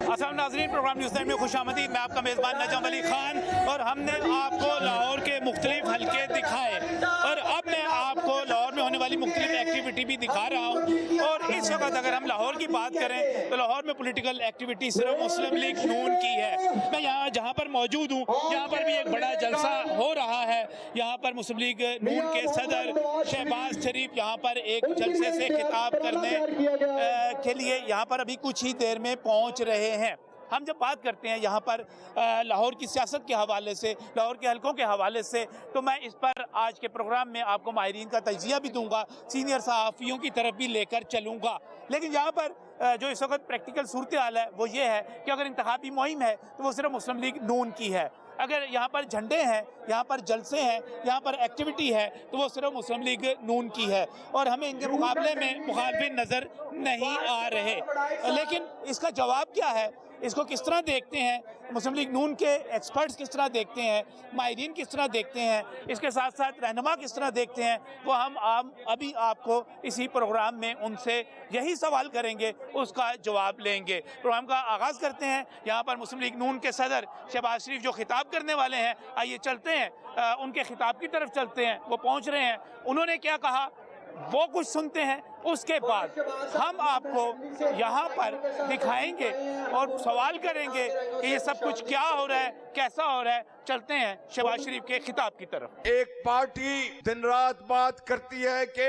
अस्सलाम नाज़रीन, programme news time में खुशामदीद। मैं आपका मेज़बान नजम अली खान और हमने आपको लाहौर के मुख्तलिफ हल्के दिखाए और अब मैं आपको लाहौर में होने वाली मुख्तलिफ एक्टिविटी भी दिखा रहा हूँ। और इस वक्त अगर हम लाहौर की बात करें तो लाहौर में पॉलिटिकल एक्टिविटी सिर्फ मुस्लिम लीग नून की है। मैं यहाँ जहाँ पर मौजूद हूँ यहाँ पर भी एक बड़ा जलसा हो रहा है। यहाँ पर मुस्लिम लीग नून के सदर शहबाज शरीफ यहाँ पर एक जलसे से खिताब करने के लिए यहाँ पर अभी कुछ ही देर में पहुँच रहे हैं। हम जब बात करते हैं यहाँ पर लाहौर की सियासत के हवाले से, लाहौर के हलकों के हवाले से, तो मैं इस पर आज के प्रोग्राम में आपको माहिरीन का तज्ज़िया भी दूंगा, सीनियर सहाफ़ियों की तरफ भी लेकर चलूँगा। लेकिन यहाँ पर जो इस वक्त प्रैक्टिकल सूरत हाल है वो ये है कि अगर इंतखाबी मुहिम है तो वो सिर्फ मुस्लिम लीग नून की है। अगर यहाँ पर झंडे हैं, यहाँ पर जलसे हैं, यहाँ पर एक्टिविटी है तो वो सिर्फ मुस्लिम लीग नून की है और हमें इनके मुकाबले में मुखालिफिन नज़र नहीं आ रहे। लेकिन इसका जवाब क्या है, इसको किस तरह देखते हैं, मुस्लिम लीग नून के एक्सपर्ट्स किस तरह देखते हैं, माहिरीन किस तरह देखते हैं, इसके साथ साथ रहनुमा किस तरह देखते हैं, वो हम अभी आपको इसी प्रोग्राम में उनसे यही सवाल करेंगे, उसका जवाब लेंगे। प्रोग्राम का आगाज़ करते हैं। यहाँ पर मुस्लिम लीग नून के सदर शहबाज शरीफ जो खिताब करने वाले हैं, आइए चलते हैं उनके खिताब की तरफ चलते हैं। वो पहुँच रहे हैं, उन्होंने क्या कहा वो कुछ सुनते हैं, उसके बाद हम आपको यहाँ पर दिखाएंगे और सवाल करेंगे कि ये सब कुछ क्या हो रहा है, कैसा हो रहा है। चलते हैं शहबाज शरीफ के खिताब की तरफ। एक पार्टी दिन रात बात करती है कि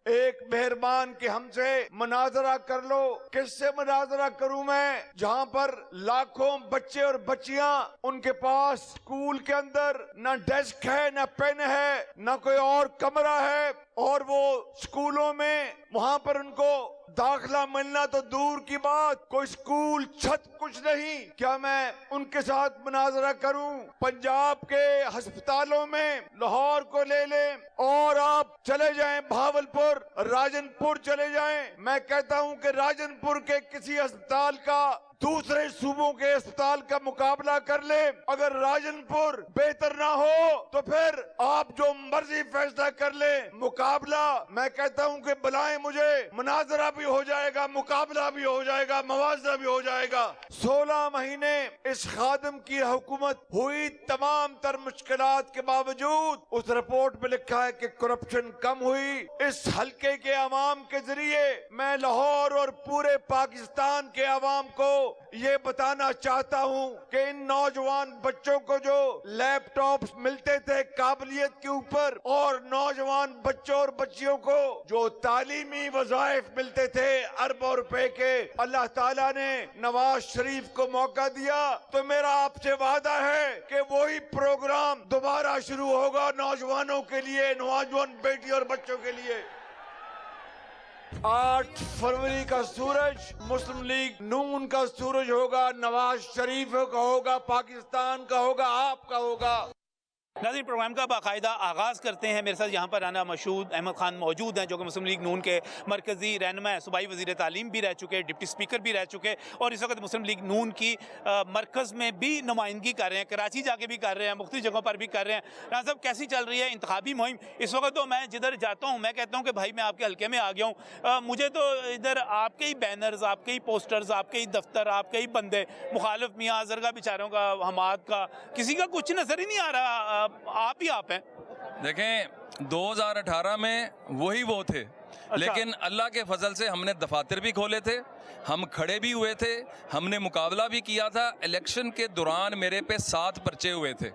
एक मेहरबान के हमसे मुनाजरा कर लो। किससे मुनाजरा करूं मैं, जहां पर लाखों बच्चे और बच्चियां, उनके पास स्कूल के अंदर न डेस्क है, न पेन है, न कोई और कमरा है और वो स्कूलों में वहां पर उनको दाखिला मिलना तो दूर की बात, कोई स्कूल छत कुछ नहीं। क्या मैं उनके साथ मुनाजरा करूं? पंजाब के अस्पतालों में, लाहौर को ले लें और आप चले जाएं भावलपुर, राजनपुर चले जाएं। मैं कहता हूं कि राजनपुर के किसी अस्पताल का दूसरे सूबों के अस्पताल का मुकाबला कर ले। अगर राजनपुर बेहतर ना हो तो फिर आप जो मर्जी फैसला कर ले, मुकाबला मैं कहता हूं कि बुलाएं मुझे, मुनाजरा भी हो जाएगा, मुकाबला भी हो जाएगा, मवाजा भी हो जाएगा। 16 महीने इस खादिम की हुकूमत हुई, तमाम तर मुश्किलात के बावजूद उस रिपोर्ट में लिखा है कि करप्शन कम हुई। इस हल्के के अवाम के जरिए मैं लाहौर और पूरे पाकिस्तान के अवाम को ये बताना चाहता हूं कि इन नौजवान बच्चों को जो लैपटॉप मिलते थे काबिलियत के ऊपर और नौजवान बच्चों और बच्चियों को जो तालीमी वज़ाइफ मिलते थे अरबों रुपए के, अल्लाह ताला ने नवाज शरीफ को मौका दिया तो मेरा आपसे वादा है कि वही प्रोग्राम दोबारा शुरू होगा नौजवानों के लिए, नौजवान बेटी और बच्चों के लिए। 8 फरवरी का सूरज मुस्लिम लीग नून का सूरज होगा, नवाज शरीफ का होगा, पाकिस्तान का होगा, आपका होगा। नाज़रीन, प्रोग्राम का बाकायदा आगाज़ करते हैं। मेरे साथ यहाँ पर राना मशहूद अहमद खान मौजूद हैं जो कि मुस्लिम लीग नून के मरकज़ी रहनुमा हैं, सूबाई वज़ीर तालीम भी रह चुके, डिप्टी स्पीकर भी रह चुके और इस वक्त मुस्लिम लीग नून की मरकज़ में भी नुमाइंदगी कर रहे हैं, कराची जाके भी कर रहे हैं, मुख्तलिफ जगहों पर भी कर रहे हैं। राना साहब, कैसी चल रही है इंतखाबी मुहिम इस वक्त? तो मैं जिधर जाता हूँ मैं कहता हूँ कि भाई मैं आपके हल्के में आ गया हूँ, मुझे तो इधर आपके ही बैनर्स, आपके ही पोस्टर्स, आपके ही दफ्तर, आपके ही बंदे, मुखालिफ मियाँ अजहर का बेचारों का, हमाद का, किसी का कुछ नजर ही नहीं आ रहा। आप ही आप हैं। देखें 2018 में वही वो थे। अच्छा। लेकिन अल्लाह के फजल से हमने दफातर भी खोले थे, हम खड़े भी हुए थे, हमने मुकाबला भी किया था। इलेक्शन के दौरान मेरे पे 7 पर्चे हुए थे,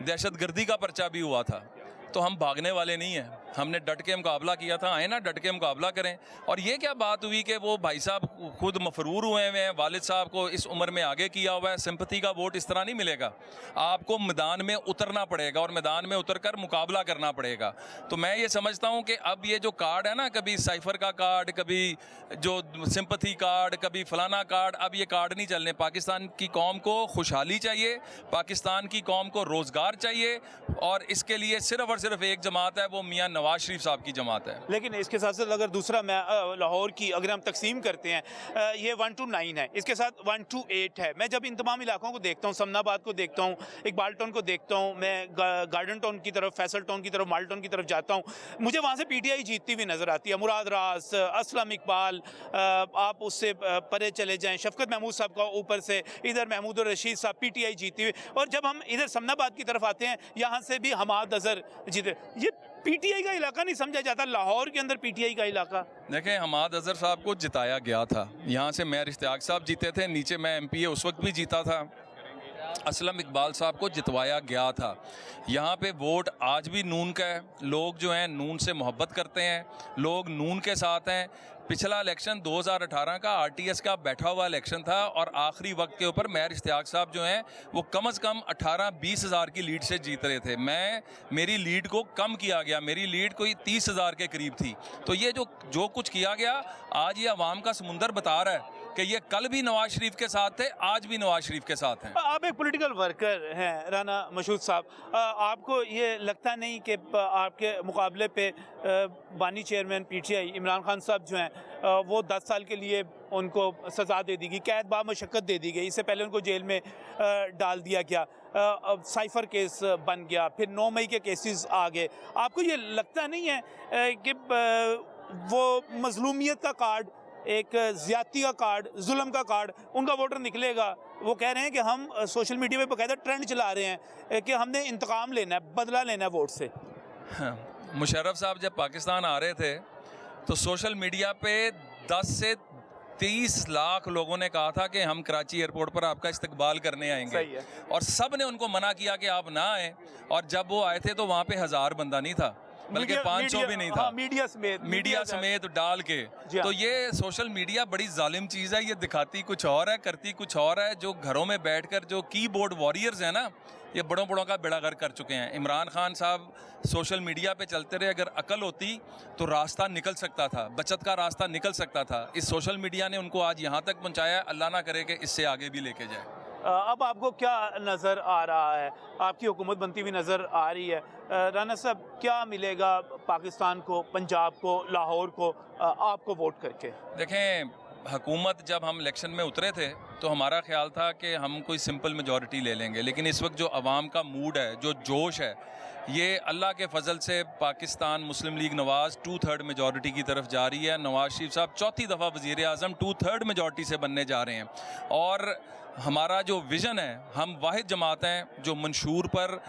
दहशतगर्दी का पर्चा भी हुआ था। तो हम भागने वाले नहीं हैं, हमने डट के मुकाबला किया था। आए ना, डट के मुकाबला करें। और ये क्या बात हुई कि वो भाई साहब खुद मफरूर हुए हैं, वालिद साहब को इस उम्र में आगे किया हुआ है। सिंपैथी का वोट इस तरह नहीं मिलेगा, आपको मैदान में उतरना पड़ेगा और मैदान में उतरकर मुकाबला करना पड़ेगा। तो मैं ये समझता हूँ कि अब ये जो कार्ड है ना, कभी साइफर का कार्ड, कभी जो सिंपैथी कार्ड, कभी फलाना कार्ड, अब ये कार्ड नहीं चलने। पाकिस्तान की कौम को खुशहाली चाहिए, पाकिस्तान की कौम को रोज़गार चाहिए और इसके लिए सिर्फ और सिर्फ एक जमात है, वो मियाँ नवाज नवाज शरीफ साहब की जमात है। लेकिन इसके साथ साथ अगर दूसरा मैं लाहौर की अगर हम तकसीम करते हैं, ये 1 to 9 है, इसके साथ 1 to 8 है। मैं जब इन तमाम इलाकों को देखता हूँ, समनाबाद को देखता हूँ, इकबाल टाउन को देखता हूँ, मैं गार्डन टाउन की तरफ, फैसल टाउन की तरफ, माल टाउन की तरफ जाता हूँ, मुझे वहाँ से PTI जीतती हुई नज़र आती है। मुराद रास, असलम इकबाल, आप उससे परे चले जाएँ, शफकत महमूद साहब का ऊपर से, इधर महमूद और रशीद साहब PTI जीती हुई। और जब हम इधर समनाबाद की तरफ आते हैं, यहाँ से भी हमाद अजहर जीते। ये PTI का इलाका नहीं समझा जाता, लाहौर के अंदर PTI का इलाका। देखें, हमाद अजहर साहब को जिताया गया था, यहाँ से मेयर इश्तियाक साहब जीते थे, नीचे मैं MPA उस वक्त भी जीता था, असलम इकबाल साहब को जितवाया गया था। यहाँ पे वोट आज भी नून का है, लोग जो हैं नून से मोहब्बत करते हैं, लोग नून के साथ हैं। पिछला इलेक्शन 2018 का RTS का बैठा हुआ इलेक्शन था और आखिरी वक्त के ऊपर मेयर इश्तियाक साहब जो हैं वो कम से कम 18-20 हज़ार की लीड से जीत रहे थे। मेरी लीड को कम किया गया, मेरी लीड कोई 30 हज़ार के करीब थी। तो ये जो कुछ किया गया, आज ये अवाम का समुंदर बता रहा है कि ये कल भी नवाज शरीफ के साथ थे, आज भी नवाज शरीफ के साथ हैं। आप एक पॉलिटिकल वर्कर हैं राना मशहूद साहब, आपको ये लगता नहीं कि आपके मुकाबले पे बानी चेयरमैन PTI इमरान खान साहब जो हैं वो 10 साल के लिए उनको सज़ा दे दी गई, कैद बा मशक्क़त दे दी गई, इससे पहले उनको जेल में डाल दिया गया, साइफर केस बन गया, फिर 9 मई के केसेस आ गए। आपको ये लगता नहीं है कि वो मजलूमियत का कार्ड, एक ज़्यादती का कार्ड, जुल्म का कार्ड उनका वोटर निकलेगा? वो कह रहे हैं कि हम सोशल मीडिया पे बकायदा ट्रेंड चला रहे हैं कि हमने इंतकाम लेना है, बदला लेना है वोट से। मुशर्रफ साहब जब पाकिस्तान आ रहे थे तो सोशल मीडिया पे 10 से 30 लाख लोगों ने कहा था कि हम कराची एयरपोर्ट पर आपका इस्तकबाल करने आएंगे, और सब ने उनको मना किया कि आप ना आए। और जब वो आए थे तो वहाँ पे 1000 बंदा नहीं था, बल्कि 500 भी नहीं था, मीडिया समेत डाल के। तो ये सोशल मीडिया बड़ी जालिम चीज़ है, ये दिखाती कुछ और है, करती कुछ और है। जो घरों में बैठकर जो कीबोर्ड वॉरियर्स हैं ना, ये बड़ों का बेड़ा गर्क कर चुके हैं। इमरान खान साहब सोशल मीडिया पे चलते रहे, अगर अकल होती तो रास्ता निकल सकता था, बचत का रास्ता निकल सकता था। इस सोशल मीडिया ने उनको आज यहाँ तक पहुँचाया, अल्लाह ना करे कि इससे आगे भी लेके जाए। अब आपको क्या नज़र आ रहा है? आपकी हुकूमत बनती हुई नज़र आ रही है। राना साहब, क्या मिलेगा पाकिस्तान को, पंजाब को, लाहौर को आपको वोट करके? देखें, हुकूमत जब हम इलेक्शन में उतरे थे तो हमारा ख्याल था कि हम कोई सिंपल मेजॉरिटी ले लेंगे, लेकिन इस वक्त जो अवाम का मूड है, जो जोश है, ये अल्लाह के फजल से पाकिस्तान मुस्लिम लीग नवाज़ 2/3 मेजॉरिटी की तरफ जा रही है। नवाज शरीफ साहब चौथी दफ़ा वज़ीर आज़म 2/3 मेजॉरिटी से बनने जा रहे हैं। और हमारा जो विज़न है, हम वाहिद जमात हैं जो मंशूर पर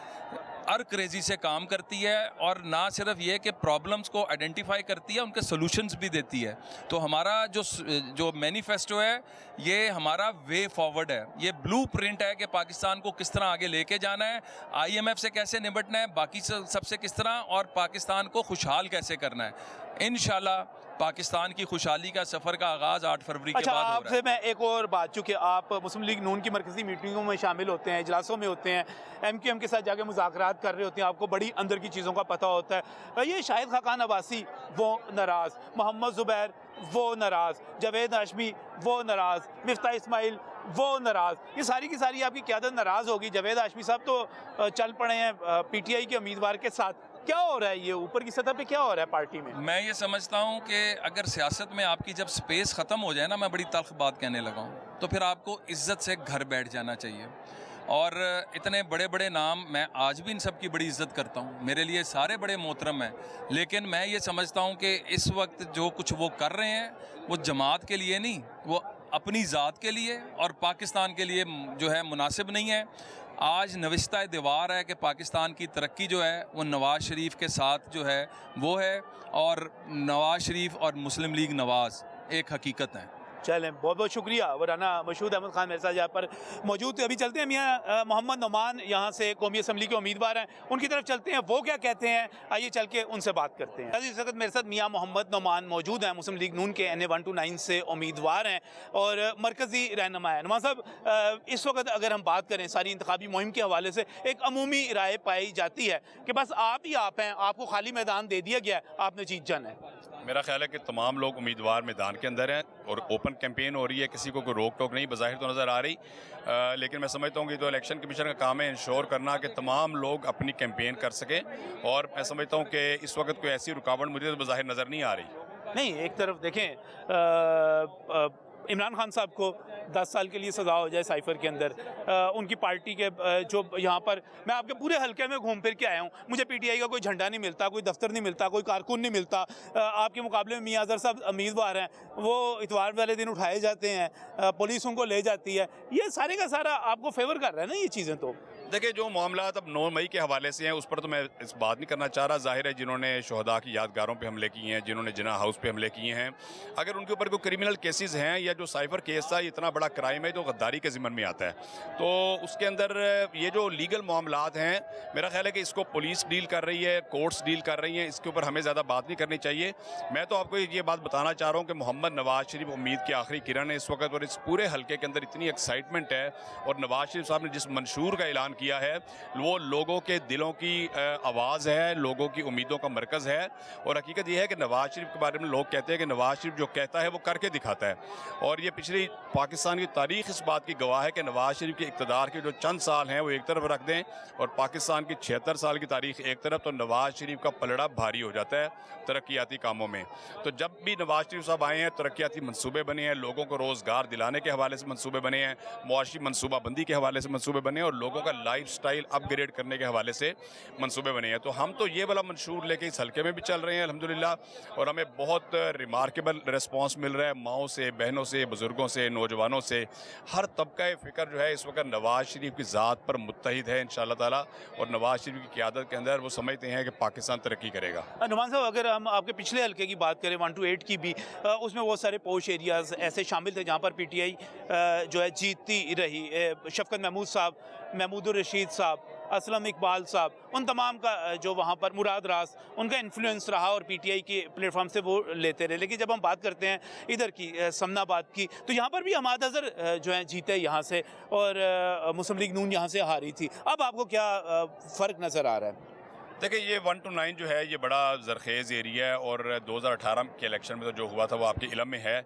क्रेज़ी से काम करती है, और ना सिर्फ ये कि प्रॉब्लम्स को आइडेंटिफाई करती है, उनके सॉल्यूशंस भी देती है। तो हमारा जो मैनिफेस्टो है, ये हमारा वे फॉरवर्ड है, ये ब्लूप्रिंट है कि पाकिस्तान को किस तरह आगे लेके जाना है, IMF से कैसे निपटना है, बाकी सबसे किस तरह, और पाकिस्तान को खुशहाल कैसे करना है। इंशाल्लाह पाकिस्तान की खुशहाली का सफ़र का आगाज़ 8 फरवरी के बाद हो रहा है। आपसे मैं एक और बात, चूँकि आप मुस्लिम लीग नून की मरकज़ी मीटिंगों में शामिल होते हैं, इजलासों में होते हैं, MQM के साथ जाके मुज़ाकरात कर रहे होते हैं, आपको बड़ी अंदर की चीज़ों का पता होता है। ये शाहिद खाकान अब्बासी वो नाराज़, मोहम्मद ज़ुबैर वो नाराज़, जावेद हाशमी वो नाराज़, मिफ्ता इस्माइल वो नाराज़, ये सारी की सारी आपकी क़यादत नाराज़ होगी। जावेद हाशमी साहब तो चल पड़े हैं PTI के उम्मीदवार के साथ। क्या हो रहा है, ये ऊपर की सतह पे क्या हो रहा है पार्टी में? मैं ये समझता हूँ कि अगर सियासत में आपकी जब स्पेस ख़त्म हो जाए ना, मैं बड़ी तल्ख बात कहने लगा हूँ, तो फिर आपको इज़्ज़त से घर बैठ जाना चाहिए। और इतने बड़े बड़े नाम, मैं आज भी इन सब की बड़ी इज़्ज़त करता हूँ, मेरे लिए सारे बड़े मोहतरम हैं, लेकिन मैं ये समझता हूँ कि इस वक्त जो कुछ वो कर रहे हैं वो जमात के लिए नहीं, वो अपनी ज़ात के लिए और पाकिस्तान के लिए जो है मुनासिब नहीं है। आज नविश्ता दीवार है कि पाकिस्तान की तरक्की जो है वो नवाज़ शरीफ के साथ जो है वो है, और नवाज़ शरीफ और मुस्लिम लीग नवाज़ एक हकीकत है। चलें, बहुत बहुत शुक्रिया। वराना मशहूद अहमद खान मेरे साथ यहाँ पर मौजूद थे। अभी चलते हैं मियाँ मोहम्मद नोमान, यहाँ से कौमी असम्बली के उम्मीदवार हैं, उनकी तरफ चलते हैं, वो क्या कहते हैं, आइए चल के उनसे बात करते हैं। इस वक्त मेरे साथ मियाँ मोहम्मद नोमान मौजूद हैं, मुस्लिम लीग नून के NA 1 to 9 से उम्मीदवार हैं और मरकज़ी रहनुमा है। नोमान साहब, इस वक्त अगर हम बात करें सारी इंतखाबी मुहिम के हवाले से, एक अमूमी राय पाई जाती है कि बस आप ही आप हैं, आपको खाली मैदान दे दिया गया है, आपने जीत जाना है। मेरा ख्याल है कि तमाम लोग उम्मीदवार मैदान के अंदर हैं और ओपन कैंपेन हो रही है, किसी को कोई रोक टोक नहीं बज़ाहिर तो नज़र आ रही, लेकिन मैं समझता हूँ कि तो इलेक्शन कमीशन का काम है इंश्योर करना कि तमाम लोग अपनी कैंपेन कर सकें, और मैं समझता हूँ कि इस वक्त कोई ऐसी रुकावट मुझे तो बज़ाहिर नज़र नहीं आ रही। नहीं, एक तरफ देखें इमरान खान साहब को 10 साल के लिए सज़ा हो जाए साइफर के अंदर, उनकी पार्टी के जो यहाँ पर मैं आपके पूरे हलके में घूम फिर के आया हूँ, मुझे पीटीआई का कोई झंडा नहीं मिलता, कोई दफ्तर नहीं मिलता, कोई कारकुन नहीं मिलता। आपके मुकाबले में मियां अज़हर साहब उम्मीदवार हैं, वो इतवार वाले दिन उठाए जाते हैं, पुलिस उनको ले जाती है। ये सारे का सारा आपको फेवर कर रहा है ना ये चीज़ें। तो देखिए, जो मामला अब 9 मई के हवाले से हैं उस पर तो मैं इस बात नहीं करना चाह रहा। जाहिर है जिन्होंने शहदा की यादगारों पे हमले किए हैं, जिन्होंने जिना हाउस पे हमले किए हैं, अगर उनके ऊपर कोई क्रिमिनल केसेस हैं या जो साइफर केस था, इतना बड़ा क्राइम है तो गद्दारी के ज़िम्मन में आता है, तो उसके अंदर ये जो लीगल मामलात हैं, मेरा ख्याल है कि इसको पुलिस डील कर रही है, कोर्ट्स डील कर रही हैं, इसके ऊपर हमें ज़्यादा बात नहीं करनी चाहिए। मैं तो आपको ये बात बताना चाह रहा हूँ कि मोहम्मद नवाज शरीफ उम्मीद की आखिरी किरण है इस वक्त, और इस पूरे हल्के के अंदर इतनी एक्साइटमेंट है, और नवाज शरीफ साहब ने जिस मंशूर का ऐलान किया है वो लोगों के दिलों की आवाज़ है, लोगों की उम्मीदों का मरकज़ है। और हकीकत यह है कि नवाज शरीफ के बारे में लोग कहते हैं कि नवाज शरीफ जो कहता है वो करके दिखाता है, और ये पिछली पाकिस्तान की तारीख इस बात की गवाह है कि नवाज शरीफ के इक़्तिदार के जो चंद साल हैं वो एक तरफ रख दें और पाकिस्तान की 76 साल की तारीख एक तरफ, तो नवाज शरीफ का पलड़ा भारी हो जाता है तरक्याती कामों में। तो जब भी नवाज शरीफ साहब आए हैं, तरक्याती मनसूबे बने हैं, लोगों को रोज़गार दिलाने के हवाले से मनसूबे बने हैं, मुआशी मनसूबाबंदी के हवाले से मनसूबे बने हैं, और लोगों का लाइफ स्टाइल अपग्रेड करने के हवाले से मंसूबे बने हैं। तो हम तो ये वाला मंशूर लेके इस हल्के में भी चल रहे हैं अल्हम्दुलिल्लाह, और हमें बहुत रिमार्केबल रिस्पांस मिल रहा है माओं से, बहनों से, बुजुर्गों से, नौजवानों से। हर तबका फ़िक्र जो है इस वक्त नवाज शरीफ की ज़ात पर मुत्तहिद है इंशाअल्लाह ताला, और नवाज शरीफ की क़यादत के अंदर वो समझते हैं कि पाकिस्तान तरक्की करेगा। नुमान साहब, अगर हम आपके पिछले हल्के की बात करें 1 to 8 की भी, उसमें बहुत सारे पोश एरियाज़ ऐसे शामिल थे जहाँ पर पीटीआई जो है जीतती रही। शफकत महमूद साहब, महमूदुर रशीद साहब, असलम इकबाल साहब, उन तमाम का जो वहाँ पर मुराद रास, उनका इन्फ्लुएंस रहा और पीटीआई के प्लेटफॉर्म से वो लेते रहे। लेकिन जब हम बात करते हैं इधर की समनाबाद की, तो यहाँ पर भी हमाद अज़हर जो है जीते यहाँ से, और मुस्लिम लीग नून यहाँ से हारी थी। अब आपको क्या फ़र्क नज़र आ रहा है? देखिए, ये 1 to 9 जो है ये बड़ा ज़रखेज़ एरिया है, और 2018 के इलेक्शन में तो जो हुआ था वो आपके इलम में है,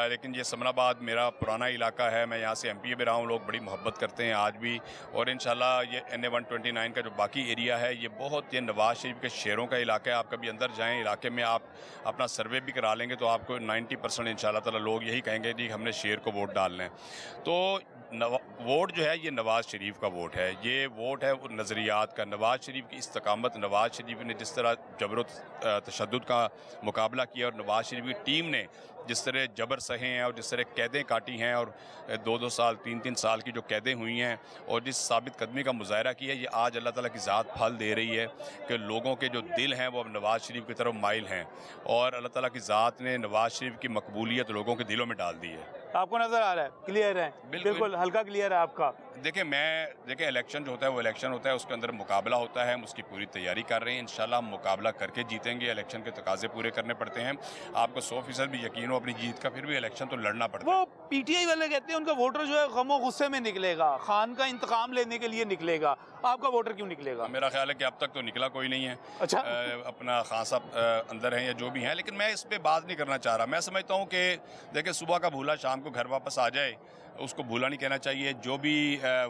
लेकिन ये समनाबाद मेरा पुराना इलाका है, मैं यहाँ से एमपी में रहा हूँ, लोग बड़ी मोहब्बत करते हैं आज भी, और इंशाल्लाह ये NA 129 का जो बाकी एरिया है ये बहुत, ये नवाज शरीफ के शेरों का इलाका है। आप कभी अंदर जाएँ इलाके में, आप अपना सर्वे भी करा लेंगे तो आपको 90% इंशाल्लाह ताला लोग यही कहेंगे जी हमने शेर को वोट डालना है। तो वोट जो है ये नवाज शरीफ का वोट है, ये वोट है नज़रियात का, नवाज शरीफ की इस्तकामत, नवाज शरीफ ने जिस तरह जबर तशद्दुद का मुकाबला किया, और नवाज शरीफ की टीम ने जिस तरह जबर सहे हैं और जिस तरह कैदें काटी हैं, और 2-2 साल 3-3 साल की जो कैदें हुई हैं, और जिस साबित कदमी का मुजाहरा किया, ये आज अल्लाह ताला की ज़ात फल दे रही है कि लोगों के जो दिल हैं वो अब नवाज शरीफ की तरफ माइल हैं, और अल्लाह ताला की ज़ात ने नवाज शरीफ की मकबूलियत लोगों के दिलों में डाल दी है। आपको नज़र आ रहा है क्लियर है? बिल्कुल हल्का क्लियर है आपका। देखिए इलेक्शन जो होता है वो इलेक्शन होता है, उसके अंदर मुकाबला होता है, हम उसकी पूरी तैयारी कर रहे हैं, इंशाल्लाह हम मुकाबला करके जीतेंगे। इलेक्शन के तकाजे पूरे करने पड़ते हैं, आपको 100% भी यकीन हो अपनी जीत का, फिर भी इलेक्शन तो लड़ना पड़ता है। वो पीटीआई वाले कहते हैं उनका वोटर जो है गमो गुस्से में निकलेगा, खान का इंतकाम लेने के लिए निकलेगा, आपका वोटर क्यों निकलेगा? मेरा ख्याल है कि अब तक तो निकला कोई नहीं है। अच्छा, अपना खान साहब अंदर हैं या जो भी हैं, लेकिन मैं इस पे बात नहीं करना चाह रहा। मैं समझता हूँ कि देखिए, सुबह का भूला शाम को घर वापस आ जाए, उसको भूला नहीं कहना चाहिए। जो भी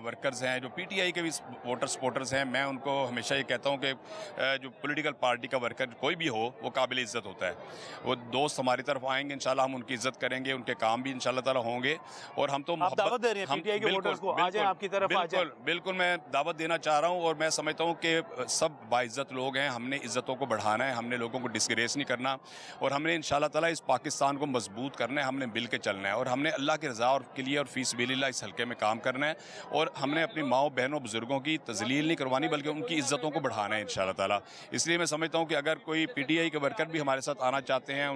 वर्कर्स हैं, जो पीटीआई के भी वोटर सपोर्टर्स हैं, मैं उनको हमेशा ये कहता हूँ कि जो पॉलिटिकल पार्टी का वर्कर कोई भी हो वो काबिल इज़्ज़त होता है। वो दोस्त हमारी तरफ आएंगे, इंशाल्लाह हम उनकी इज़्ज़त करेंगे, उनके काम भी इंशाल्लाह ताला होंगे, और हम तो दावत दे रहे हैं पीटीआई के वोटर्स को, आ जाएं आपकी तरफ, आ जाएं। बिल्कुल मैं दावत देना चाह रहा हूँ, और मैं समझता हूँ कि सब बाइज़्ज़त लोग हैं, हमने इज़्ज़तों को बढ़ाना है, हमने लोगों को डिस्ग्रेस नहीं करना, और हमने इंशाल्लाह ताला इस पाकिस्तान को मजबूत करना है, हमने मिल के चलना है, और हमने अल्लाह की रज़ा और के लिए और फी सबिलिल्लाह इस हल्के में काम करना है, और हमने अपनी माओ बहनों बुजुर्गों की तजलील नहीं करवानी बल्कि उनकी इज्जतों को बढ़ाना है इंशाल्लाह ताला। इसलिए मैं समझता हूँ कि अगर कोई पीटीआई के वर्कर भी हमारे साथ आना चाहते हैं,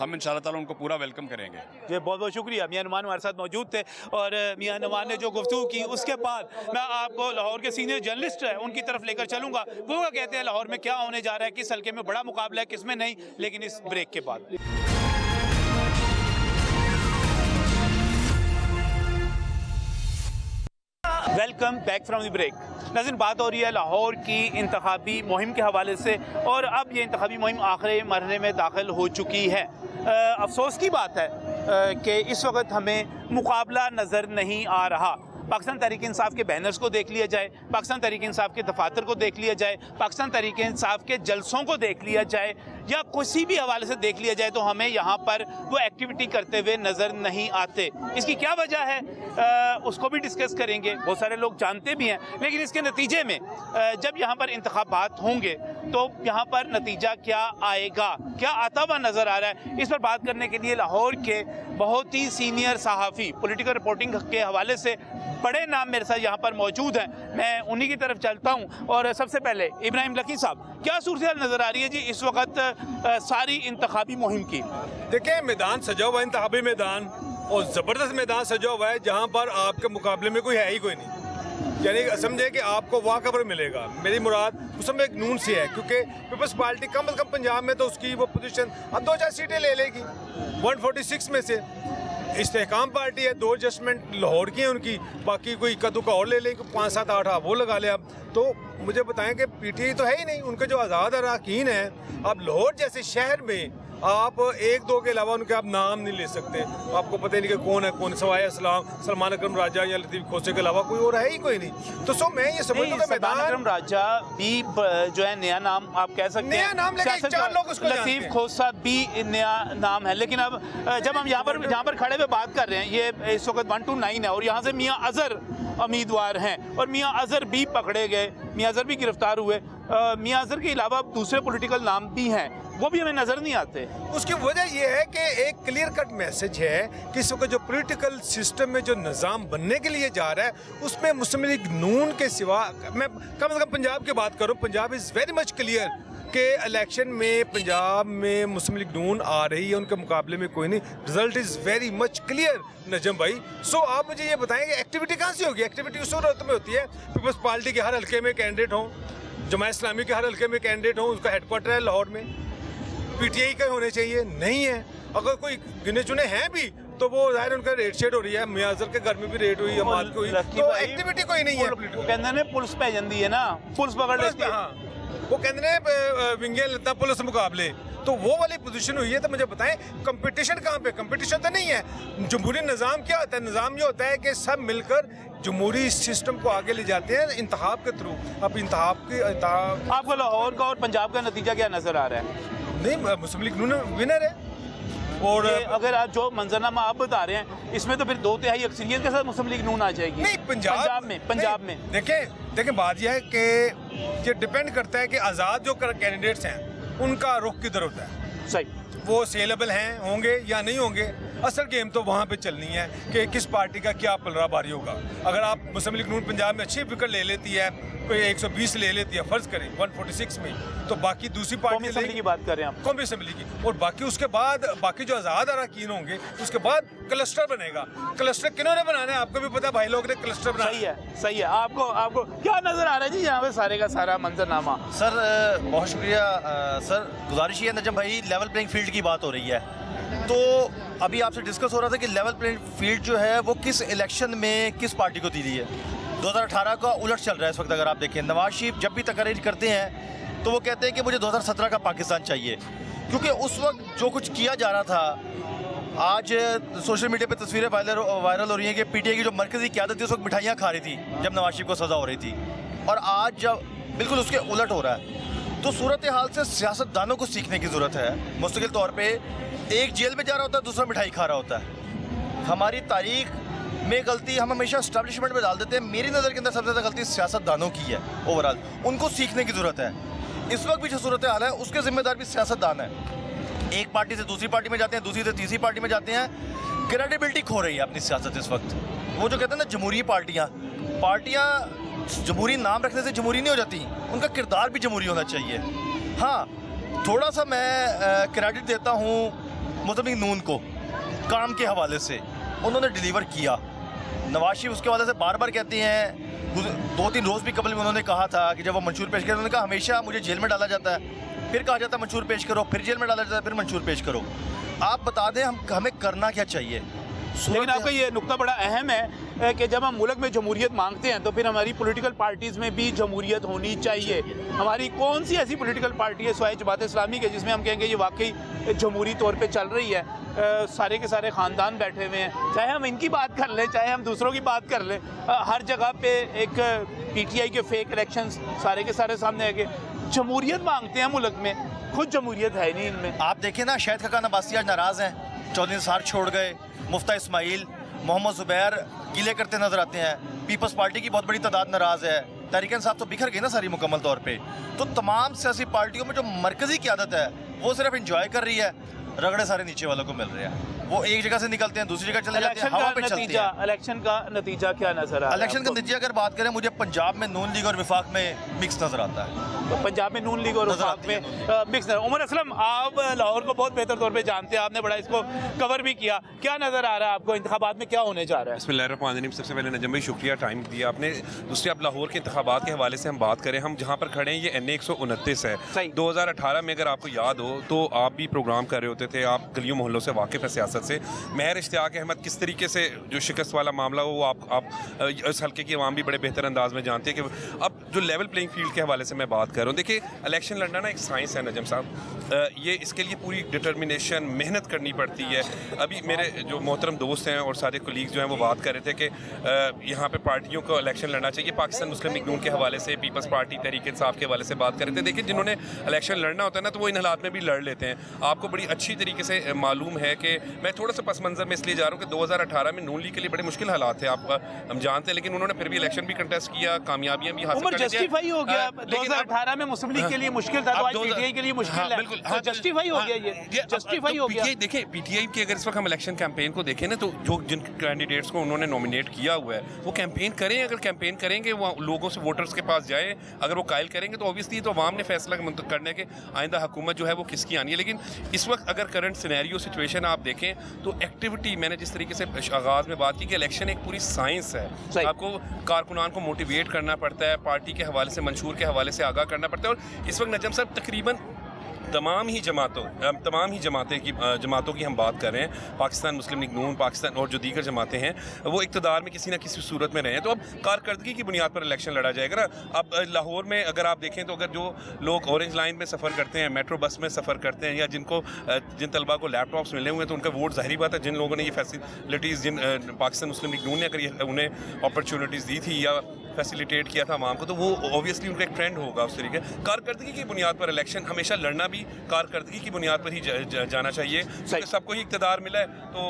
हम इंशाल्लाह ताला उनको पूरा वेलकम करेंगे। जी, बहुत बहुत शुक्रिया। मियां नुमान हमारे साथ मौजूद थे, और मियां नुमान ने जो गुफ्तगू की उसके बाद मैं आपको लाहौर के सीनियर जर्नलिस्ट है उनकी तरफ लेकर चलूंगा, वो कहते हैं लाहौर में क्या होने जा रहा है, किस हल्के में बड़ा मुकाबला है, किस में नहीं, लेकिन इस ब्रेक के बाद। Welcome back from the break. नाज़रीन, बात हो रही है लाहौर की इंतखाबी मुहिम के हवाले से और अब ये इंतखाबी मुहिम आखिरी मरहले में दाखिल हो चुकी है। अफसोस की बात है कि इस वक्त हमें मुकाबला नज़र नहीं आ रहा। पाकिस्तान तहरीक इंसाफ के बैनर्स को देख लिया जाए, पाकिस्तान तहरीक इंसाफ के दफातर को देख लिया जाए, पाकिस्तान तहरीक इंसाफ के जलसों को देख लिया जाए या किसी भी हवाले से देख लिया जाए तो हमें यहाँ पर वो एक्टिविटी करते हुए नज़र नहीं आते। इसकी क्या वजह है उसको भी डिस्कस करेंगे, बहुत सारे लोग जानते भी हैं, लेकिन इसके नतीजे में जब यहाँ पर इंतखाबात होंगे तो यहाँ पर नतीजा क्या आएगा, क्या आता हुआ नज़र आ रहा है, इस पर बात करने के लिए लाहौर के बहुत ही सीनियर सहाफ़ी पॉलिटिकल रिपोर्टिंग के हवाले से बड़े नाम मेरे साथ यहाँ पर मौजूद हैं। मैं उन्हीं की तरफ चलता हूँ और सबसे पहले इब्राहिम लकी साहब, क्या सूरत नज़र आ रही है जी इस वक्त सारी इंतखाबी मुहिम की? देखिए, मैदान सजा हुआ है, इंतखाबी मैदान, और ज़बरदस्त मैदान सजा हुआ है जहाँ पर आपके मुकाबले में कोई है ही कोई नहीं। यानी समझे कि आपको वहाँ कवर मिलेगा। मेरी मुराद उसमें एक नून से है, क्योंकि पीपल्स पार्टी कम अज़ कम पंजाब में तो उसकी वो पोजीशन अब 2-4 सीटें ले लेगी 146 में से। इस्तेहकाम पार्टी है, 2 एडजस्टमेंट लाहौर की हैं उनकी, बाकी कोई इक्का दुक्का और ले लेंगे, 5-7-8 वो लगा ले। अब तो मुझे बताएं कि पीटीआई तो है ही नहीं, उनके जो आज़ाद अरकान हैं। अब लाहौर जैसे शहर में आप 1-2 के अलावा उनके आप नाम नहीं ले सकते, आपको पता ही नहीं कि कौन है कौन, सवाए सलमान अकरम राजा या लतीफ़ खोसे के अलावा कोई और है ही कोई नहीं। तो सो मैं ये समझता हूं कि मैदान अकरम राजा भी जो है नया नाम आप कह सकते हैं, नया नाम, लेकिन 4 लोग उसको जानते हैं। लतीफ़ खोसा भी नया नाम है, लेकिन अब जब हम यहाँ पर खड़े हुए बात कर रहे हैं, ये इस वक्त 1 to 9 है और यहाँ से मियाँ अजहर उम्मीदवार हैं और मियाँ अजहर भी पकड़े गए, मियाँ अजहर भी गिरफ्तार हुए। मियाँ अजहर के अलावा दूसरे पॉलिटिकल नाम भी हैं, वो भी हमें नजर नहीं आते। उसकी वजह यह है कि एक क्लियर कट मैसेज है कि इस वक्त जो पॉलिटिकल सिस्टम में जो निज़ाम बनने के लिए जा रहा है उसमें मुस्लिम लीग नून के सिवा, मैं कम से कम पंजाब की बात करूं, Punjab is very much clear कि इलेक्शन में पंजाब में मुस्लिम लीग नून आ रही है, उनके मुकाबले में कोई नहीं। Result is very much clear Najam भाई। सो आप मुझे ये बताएं कि एक्टिविटी कहाँ से होगी? एक्टिविटी उस वक्त में होती है पीपल्स पार्टी के हर हल्के में कैंडिडेट हों, जमात इस्लामी के हर हल्के में कैंडिडेट हों, उसका हेडक्वार्टर है लाहौर में, पीटीआई के होने चाहिए, नहीं है। अगर कोई गिने चुने हैं भी तो वो जाहिर उनका रेड शेड हो रही है, मियां अजहर के घर में भी रेड हुई, हमारे को हुई, तो एक्टिविटी कोई नहीं है। कहते हैं पुलिस पे जंदी है ना, पुलिस पकड़ लेती है। हाँ, वो कहते हैं विंगे लेता पुलिस मुकाबले, तो वो वाली पोजीशन हुई है। तो मुझे बताएं कंपटीशन कहाँ पे? कंपटीशन तो नहीं है। जमहूरी निज़ाम क्या होता है? निज़ाम ये होता है कि सब मिलकर जमहूरी सिस्टम को आगे ले जाते हैं इंतखाब के थ्रू। अब इंतखाब आपको लाहौर का और पंजाब का नतीजा क्या नजर आ रहा है? नहीं, मुस्लिम लीग नून विनर है। और अगर आप जो मंजरनामा आप बता रहे हैं इसमें तो फिर 2/3 अक्सरियत के साथ मुस्लिम लीग नून आ जाएगी। नहीं, पंजाब में देखें बात यह है कि ये डिपेंड करता है कि आज़ाद जो कैंडिडेट्स हैं उनका रुख किधर होता है। सही, वो सेलेबल हैं, होंगे या नहीं होंगे। असल गेम तो वहाँ पे चलनी है कि किस पार्टी का क्या पलड़ा भारी होगा। अगर आप मुस्लिम लीग नून पंजाब में अच्छी विकेट ले लेती है, कोई 120 ले लेती है फर्ज करें 146 में, तो बाकी दूसरी पार्टी की बात कर रहे हैं आप, कौमी असम्बली की, और बाकी उसके बाद बाकी जो आज़ाद अरकान होंगे उसके बाद क्लस्टर बनेगा। क्लस्टर किन्होंने बनाना है? आपको भी पता, भाई लोग ने क्लस्टर बनाया। सही है। आपको क्या नजर आ रहा है जी यहाँ पे सारे का सारा मंजरनामा? सर बहुत शुक्रिया। सर गुजारिश ये है नजम भाई, लेवल प्लेइंग फील्ड की बात हो रही है, तो अभी आपसे डिस्कस हो रहा था कि लेवल प्लेइंग फील्ड जो है वो किस इलेक्शन में किस पार्टी को दी है। 2018 का उलट चल रहा है इस वक्त। अगर आप देखें, नवाज शरीफ जब भी तकरीर करते हैं तो वो कहते हैं कि मुझे 2017 का पाकिस्तान चाहिए, क्योंकि उस वक्त जो कुछ किया जा रहा था। आज सोशल मीडिया पे तस्वीरें वायरल हो रही हैं कि पीटीआई की जो मरकज़ी क़यादत थी उस वक्त मिठाइयाँ खा रही थी जब नवाज शरीफ को सज़ा हो रही थी, और आज जब बिल्कुल उसके उलट हो रहा है। तो सूरत हाल से सियासतदानों को सीखने की ज़रूरत है। मुस्तकिल तौर पर एक जेल में जा रहा होता है, दूसरा मिठाई खा रहा होता है। हमारी तारीख में गलती हम हमेशा एस्टैब्लिशमेंट में डाल देते हैं। मेरी नज़र के अंदर सबसे ज़्यादा गलती सियासतदानों की है। ओवरऑल उनको सीखने की ज़रूरत है। इस वक्त भी जो सूरत हाल है उसके ज़िम्मेदार भी सियासतदान है। एक पार्टी से दूसरी पार्टी में जाते हैं, दूसरी से तीसरी पार्टी में जाते हैं, क्रेडिबिलिटी खो रही है अपनी सियासत इस वक्त। वो जो कहते हैं ना जमहूरी पार्टियाँ जमहूरी नाम रखने से जमहूरी नहीं हो जाती, उनका किरदार भी जमहूरी होना चाहिए। हाँ, थोड़ा सा मैं क्रेडिट देता हूँ मुस्लिम लीग नून को काम के हवाले से, उन्होंने डिलीवर किया। नवाज शरीफ उसके हवाले से बार बार कहते हैं, 2-3 रोज़ भी कबल में उन्होंने कहा था कि जब वो मंशूर पेश करें, उन्होंने कहा हमेशा मुझे जेल में डाला जाता है, फिर कहा जाता है मंशूर पेश करो, फिर जेल में डाला जाता है, फिर मंशूर पेश करो। आप बता दें हमें करना क्या चाहिए। लेकिन आपका ये नुक्ता बड़ा अहम है कि जब हम मुल्क में जमहूरियत मांगते हैं तो फिर हमारी पॉलिटिकल पार्टीज़ में भी जमहूरियत होनी चाहिए। हमारी कौन सी ऐसी पॉलिटिकल पार्टी है सिवाय जमात इस्लामी के जिसमें हम कहेंगे ये वाकई जमहूरी तौर पे चल रही है? सारे के सारे ख़ानदान बैठे हुए हैं, चाहे हम इनकी बात कर लें चाहे हम दूसरों की बात कर लें, हर जगह पे एक PTI के फेक इलेक्शंस सारे के सारे सामने आके जमहूरियत मांगते हैं मुल्क में, खुद जमहूरियत है नहीं इनमें। आप देखें ना, शाहिद खाकान अब्बासी आज नाराज़ हैं, चौधरी निसार छोड़ गए, मुफ्ता इस्माइल, मोहम्मद ज़ुबैर गिले करते नजर आते हैं, पीपल्स पार्टी की बहुत बड़ी तादाद नाराज़ है, तहरीक इंसाफ तो बिखर गई ना सारी मुकम्मल तौर पे। तो तमाम सियासी पार्टियों में जो मरकज़ी क़यादत है वो सिर्फ इंजॉय कर रही है, रगड़े सारे नीचे वालों को मिल रहे हैं। वो एक जगह से निकलते हैं दूसरी जगह चले जाते हैं, हवा पे चलते हैं। इलेक्शन का नतीजा क्या नजर आ रहा है? इलेक्शन का नतीजा अगर बात करें, मुझे पंजाब में नून लीग और विफाक में मिक्स नजर आता है। तो पंजाब में नून लीग और वफाक में मिक्स नजर। उमर असलम, आप लाहौर को बहुत बेहतर तौर पे जानते हैं, आपने बड़ा इसको कवर भी किया, क्या नजर आ रहा है आपको इंतखाबात में क्या होने जा रहा है? बिस्मिल्लाहिर्रहमानिर्रहीम। सबसे पहले नजम भाई शुक्रिया टाइम दिया आपने। दूसरी, आप लाहौर के इंतखाबात के हवाले से हम बात करें, हम जहाँ पर खड़े हैं ये NA 129 है। 2018 में अगर आपको याद हो तो आप भी प्रोग्राम कर रहे होते थे, आप गलियों मोहल्लों से वाकिफ़ है सियासत से। महर इश्तियाक अहमद किस तरीके से जो शिकस्त वाला मामला हो वो आप इस हल्के की आवाम भी बड़े बेहतर अंदाज में जानते हैं कि अब जो लेवल प्लेइंग फील्ड के हवाले से मैं बात कर रहा हूँ। देखिए, इलेक्शन लड़ना ना एक साइंस है नजम साहब, ये इसके लिए पूरी डिटर्मिनेशन मेहनत करनी पड़ती है। अभी मेरे जो मोहतरम दोस्त हैं और सारे कोलीग्स जो हैं वो बात कर रहे थे कि यहाँ पे पार्टियों को इलेक्शन लड़ना चाहिए। पाकिस्तान मुस्लिम लीग नून के हवाले से, पीपल्स पार्टी तहरीक इंसाफ के हवाले से बात कर रहे थे। देखिए, जिन्होंने इलेक्शन लड़ना होता है ना तो वो इन हालात में भी लड़ लेते हैं। आपको बड़ी अच्छी तरीके से मालूम है कि मैं थोड़ा सा पस मंज़र में इसलिए जा रहा हूँ कि 2018 में नून लीग के लिए बड़े मुश्किल हालात थे, हम जानते हैं, लेकिन उन्होंने फिर भी इलेक्शन भी कंटेस्ट किया, कामयाबियां भी हासिल कर ली। जस्टिफाई हो गया 2018 में मुस्लिम लीग के लिए मुश्किल था, तो आज PTI के लिए मुश्किल है। बिल्कुल, तो जस्टिफाई हो गया, ये जस्टिफाई हो गया। देखिए, PTI की अगर इस वक्त हम इलेक्शन कैंपेन को देखें ना तो जो जिन कैंडिडेट्स को उन्होंने नॉमिनेट किया हुआ है वो कैंपेन करें। अगर कैंपेन करेंगे वो लोगों से, वोटर्स के पास जाए, अगर वो कायल करेंगे तो ऑब्वियसली तो अवाम ने फैसला करने के आइंदा हुकूमत जो है वो किसकी आनी है। लेकिन इस वक्त अगर करंट सिनेरियो सिचुएशन आप देखें तो एक्टिविटी, मैंने जिस तरीके से आगाज़ में बात की कि इलेक्शन एक पूरी साइंस है। आपको कारकुनान को मोटिवेट करना पड़ता है, पार्टी के हवाले से, मंशूर के हवाले से आगाह करना पड़ता है। और इस वक्त नजम साहब तकरीबन तमाम ही जमातों की हम बात कर रहे हैं, पाकिस्तान मुस्लिम लीग नून, पाकिस्तान और जो दीगर जमातें हैं वो इक़्तिदार में किसी न किसी सूरत में रहे हैं। तो अब कारकर्दगी की बुनियाद पर इलेक्शन लड़ा जाएगा ना। अब लाहौर में अगर आप देखें तो अगर जो लोग ऑरेंज लाइन में सफ़र करते हैं, मेट्रो बस में सफ़र करते हैं, या जिन तलबा को लैपटॉप्स मिले हुए हैं तो उनका वोट ज़ाहिरी बात है, जिन लोगों ने ये फैसिलिटीज़, जिन पाकिस्तान मुस्लिम लीग नून ने अगर उन्हें अपॉर्चुनिटीज़ दी थी या फैसिलिटेट किया था आवाम को, तो वो ऑब्वियसली उनका एक ट्रेंड होगा उस तरीके। कारकर्दगी की बुनियाद पर इलेक्शन हमेशा लड़ना भी कारकर्दगी की बुनियाद पर ही जाना चाहिए, क्योंकि सबको ही इक़्तिदार मिला है। तो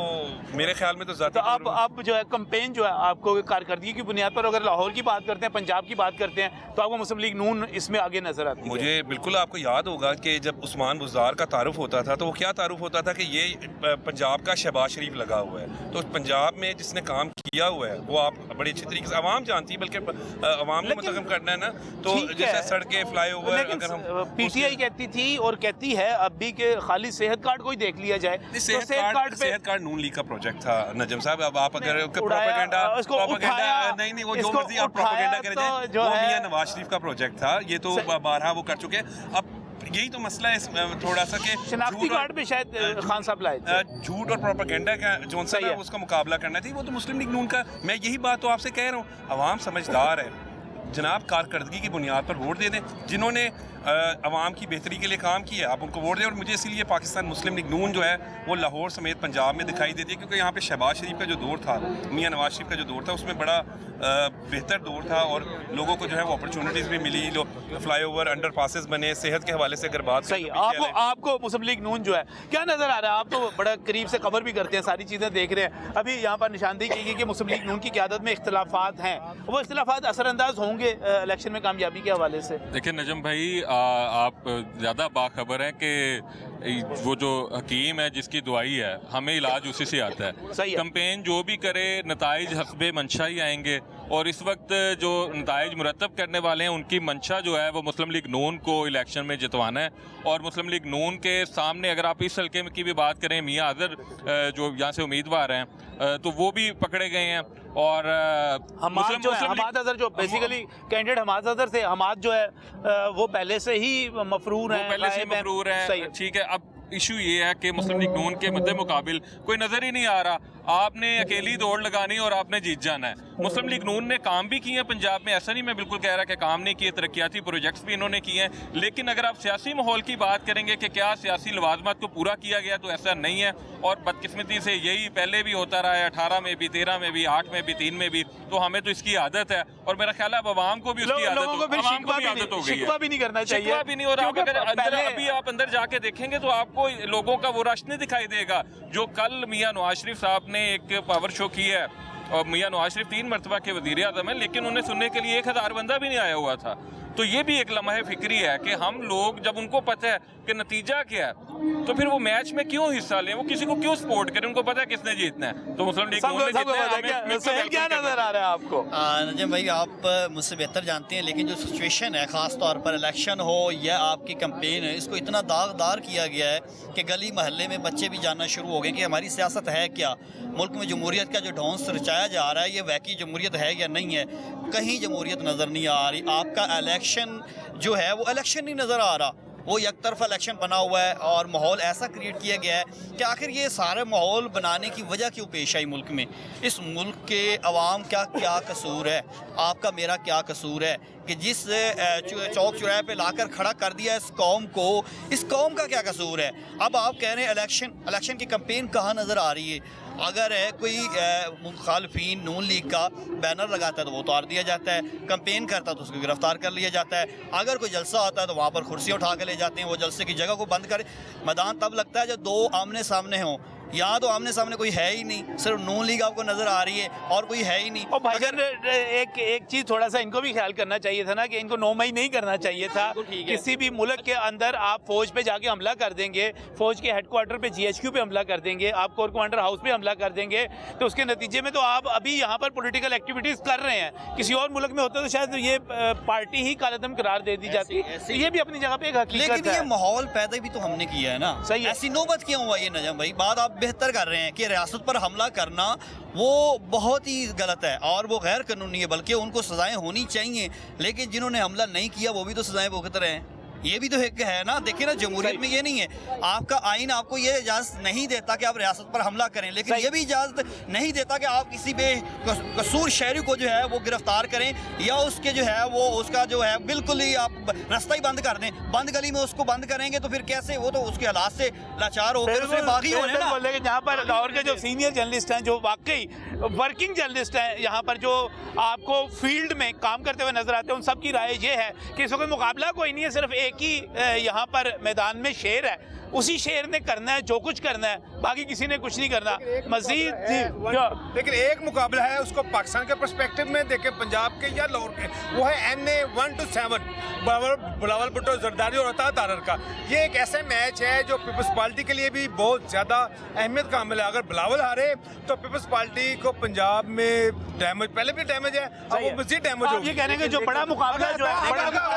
मेरे ख्याल में तो ज़्यादा आप जो है कैंपेन जो है आपको कारकर्दगी की बुनियाद पर, अगर लाहौर की बात करते हैं, पंजाब की बात करते हैं, तो आपको मुस्लिम लीग नून इसमें आगे नजर आती है। मुझे बिल्कुल, आपको याद होगा कि जब उस्मान बुज़दार का तारुफ होता था तो वो क्या तारुफ होता था कि ये पंजाब का शहबाज शरीफ लगा हुआ है। तो पंजाब में जिसने काम किया हुआ है वो आप बड़ी अच्छी तरीके से आवाम जानती है, बल्कि आवाम ने मुतकम करना है ना। तो जैसे सड़कें, फ्लाईओवर, अगर हम PTI कहती थी और कहती है अब भी कि खाली सेहत कार्ड को ही देख लिया जाए, तो सेहत कार्ड नून लीग का प्रोजेक्ट था नजम साहब। अब आप अगर प्रोपेगेंडा नहीं वो जो मर्जी आप प्रोपेगेंडा करें, वो मियां नवाज शरीफ का प्रोजेक्ट था, ये तो बारहा वो कर चुके हैं। अब यही तो मसला है थोड़ा सा कि शनाख्ती कार्ड पे शायद खान साहब लाए थे, झूठ और प्रोपेगेंडा का जो सा है उसका मुकाबला करना थी, वो तो मुस्लिम लीग नून का। मैं यही बात तो आपसे कह रहा हूँ, अवाम समझदार है जनाब, कारकर्दगी की बुनियाद पर वोट दे दें। जिन्होंने अवाम की बेहतरी के लिए काम किया आप उनको वोट दें। और मुझे इसीलिए पाकिस्तान मुस्लिम लीग नून जो है वो लाहौर समेत पंजाब में दिखाई देती है, क्योंकि यहाँ पे शहबाज शरीफ का जो दौर था, मियां नवाज शरीफ का जो दौर था, उसमें बड़ा बेहतर दौर था और लोगों को जो है वो अपॉर्चुनिटीज़ भी मिली, फ्लाईओवर, अंडर पासेस बने। सेहत के हवाले से अगर बात सही, आपको मुस्लिम लीग नून जो है क्या नज़र आ रहा है? आप तो बड़ा करीब से कवर भी करते हैं, सारी चीज़ें देख रहे हैं। अभी यहाँ पर निशानदेही की गई कि मुस्लिम लीग नून की क़यादत में इख्तिलाफात हैं, वो इख्तिलाफात असरअंदाज होंगे इलेक्शन में कामयाबी के हवाले से? देखिए नजम भाई, आप ज़्यादा बाखबर हैं कि वो जो हकीम है जिसकी दुआई है, हमें इलाज उसी से आता है। कैंपेन जो भी करे नताइज हस्बे मंशा ही आएंगे, और इस वक्त जो नताइज मुरतब करने वाले हैं उनकी मंशा जो है वो मुस्लिम लीग नून को इलेक्शन में जितवाना है। और मुस्लिम लीग नून के सामने अगर आप इस हल्के की भी बात करें, मियां अजहर जो यहाँ से उम्मीदवार हैं तो वो भी पकड़े गए हैं। और हमाद अजहर जो बेसिकली कैंडिडेट हमाद अजहर थे, हमाद जो है वो पहले से ही मफरूर है, ठीक है। अब इशू ये है कि मुस्लिम लीग नून के मुद्दे मुकाबिल कोई नज़र ही नहीं आ रहा। आपने अकेली दौड़ लगानी और आपने जीत जाना है। मुस्लिम लीग नून ने काम भी किए हैं पंजाब में, ऐसा नहीं मैं बिल्कुल कह रहा कि काम नहीं किए, तरक्याती प्रोजेक्ट्स भी इन्होंने किए हैं, लेकिन अगर आप सियासी माहौल की बात करेंगे कि क्या सियासी लवाजमत को पूरा किया गया, तो ऐसा नहीं है। और बदकिस्मती से यही पहले भी होता रहा है, 18 में भी, 13 में भी, 8 में भी, 3 में भी, तो हमें तो इसकी आदत है और मेरा ख्याल है अब आवाम को भी उसकी आदत हो गई है। शिकवा भी नहीं करना चाहिए, शिकवा भी नहीं। और आप अगर अभी आप अंदर जाके देखेंगे तो आपको लोगों का वो रश नहीं दिखाई देगा जो कल मियां नवाज शरीफ साहब ने एक पावर शो किया है। और मियां नवाज शरीफ 3 मरतबा के वज़ीर आज़म है, लेकिन उन्हें सुनने के लिए 1000 बंदा भी नहीं आया हुआ था। तो ये भी एक लम्हा फिक्री है कि हम लोग जब उनको पता है कि नतीजा क्या है, तो फिर वो मैच में क्यों हिस्सा लें, वो किसी को क्यों सपोर्ट करें, उनको पता है किसने जीतना है। तो मुस्लिम लीग नून ने जीतना है। क्या नजर आ रहा है आपको? नजम भाई, आप मुझसे बेहतर जानते हैं, लेकिन जो सिचुएशन है ख़ास तौर पर इलेक्शन हो या आपकी कैंपेन है, इसको इतना दागदार किया गया है कि गली महल्ले में बच्चे भी जानना शुरू हो गए कि हमारी सियासत है क्या, मुल्क में जमहूरियत का जो ढोंस रचाया जा रहा है ये वैकी जमहूरियत है या नहीं है। कहीं जमहूरियत नज़र नहीं आ रही। आपका इलेक्शन जो है वो इलेक्शन नहीं नज़र आ रहा, वो एक तरफा इलेक्शन बना हुआ है और माहौल ऐसा क्रिएट किया गया है कि आखिर ये सारे माहौल बनाने की वजह क्यों पेश आई मुल्क में? इस मुल्क के अवाम का क्या कसूर है, आपका मेरा क्या कसूर है कि जिस चौक चौराहे पे लाकर खड़ा कर दिया इस कौम को, इस कौम का क्या कसूर है? अब आप कह रहे हैं इलेक्शन की कैंपेन कहाँ नज़र आ रही है? अगर कोई मुखालफीन नून लीग का बैनर लगाता है तो वो उतार दिया जाता है, कैंपेन करता है तो उसको गिरफ्तार कर लिया जाता है, अगर कोई जलसा होता है तो वहाँ पर कुर्सियाँ उठा कर ले जाते हैं, वो जलसे की जगह को बंद कर। मैदान तब लगता है जब दो आमने सामने हों, यहाँ तो आमने सामने कोई है ही नहीं, सिर्फ नून लीग आपको नजर आ रही है और कोई है ही नहीं। और भाईजान एक चीज थोड़ा सा इनको भी ख्याल करना चाहिए था ना कि इनको 9 मई नहीं करना चाहिए था। किसी भी मुल्क के अंदर आप फौज पे जाके हमला कर देंगे, फौज के हेडक्वार्टर पे GHQ पे हमला कर देंगे, आप कोर कमांडर हाउस पे हमला कर देंगे, तो उसके नतीजे में तो आप अभी यहाँ पर पॉलिटिकल एक्टिविटीज कर रहे हैं। किसी और मुल्क में होता तो शायद ये पार्टी ही कालअदम करार दे दी जाती। ये भी अपनी जगह पे एक हकीकत है। लेकिन ये माहौल पैदा भी तो हमने किया है ना, सही है। ऐसी नौबत क्यों हुआ ये नजम भाई? बात आप बेहतर कर रहे हैं कि रियासत पर हमला करना वो बहुत ही गलत है और वो गैर कानूनी है, बल्कि उनको सजाएं होनी चाहिए, लेकिन जिन्होंने हमला नहीं किया वो भी तो सजाएं भुगत रहे हैं। ये भी तो एक है ना। देखिए ना, जमहूरियत में ये नहीं है, आपका आइन आपको ये इजाज़त नहीं देता कि आप रियासत पर हमला करें, लेकिन ये भी इजाज़त नहीं देता कि आप किसी बेकसूर शहरी को जो है वो गिरफ्तार करें या उसके जो है वो उसका जो है बिल्कुल ही आप रास्ता ही बंद कर दें। बंद गली में उसको बंद करेंगे तो फिर कैसे? वो तो उसके हालात से लाचार होकर उसमें बागी होने ना। लेकिन यहाँ पर लाहौर के जो सीनियर जर्नलिस्ट हैं, जो वाकई वर्किंग जर्नलिस्ट हैं, यहाँ पर जो आपको फील्ड में काम करते हुए नजर आते हैं, उन सब की राय ये है कि इस वक्त मुकाबला कोई नहीं है, सिर्फ एक ही यहाँ पर मैदान में शेर है, उसी शेर ने करना है जो कुछ करना है, बाकी किसी ने कुछ नहीं करना। मजीद लेकिन एक मुकाबला है, उसको पाकिस्तान के पर्सपेक्टिव में देखें, पंजाब के या लाहौर के, वो है NA 1 to 7 बिलावल भुट्टो जरदारी और अता तारर का। ये एक ऐसा मैच है जो पीपल्स पार्टी के लिए भी बहुत ज़्यादा अहमियत का हामिल है। अगर बिलावल हारे तो पीपल्स पार्टी को पंजाब में डैमेज, पहले भी डैमेज है, अब वो मजीद डैमेज होगी। ये कहने के जो बड़ा मुकाबला जो है,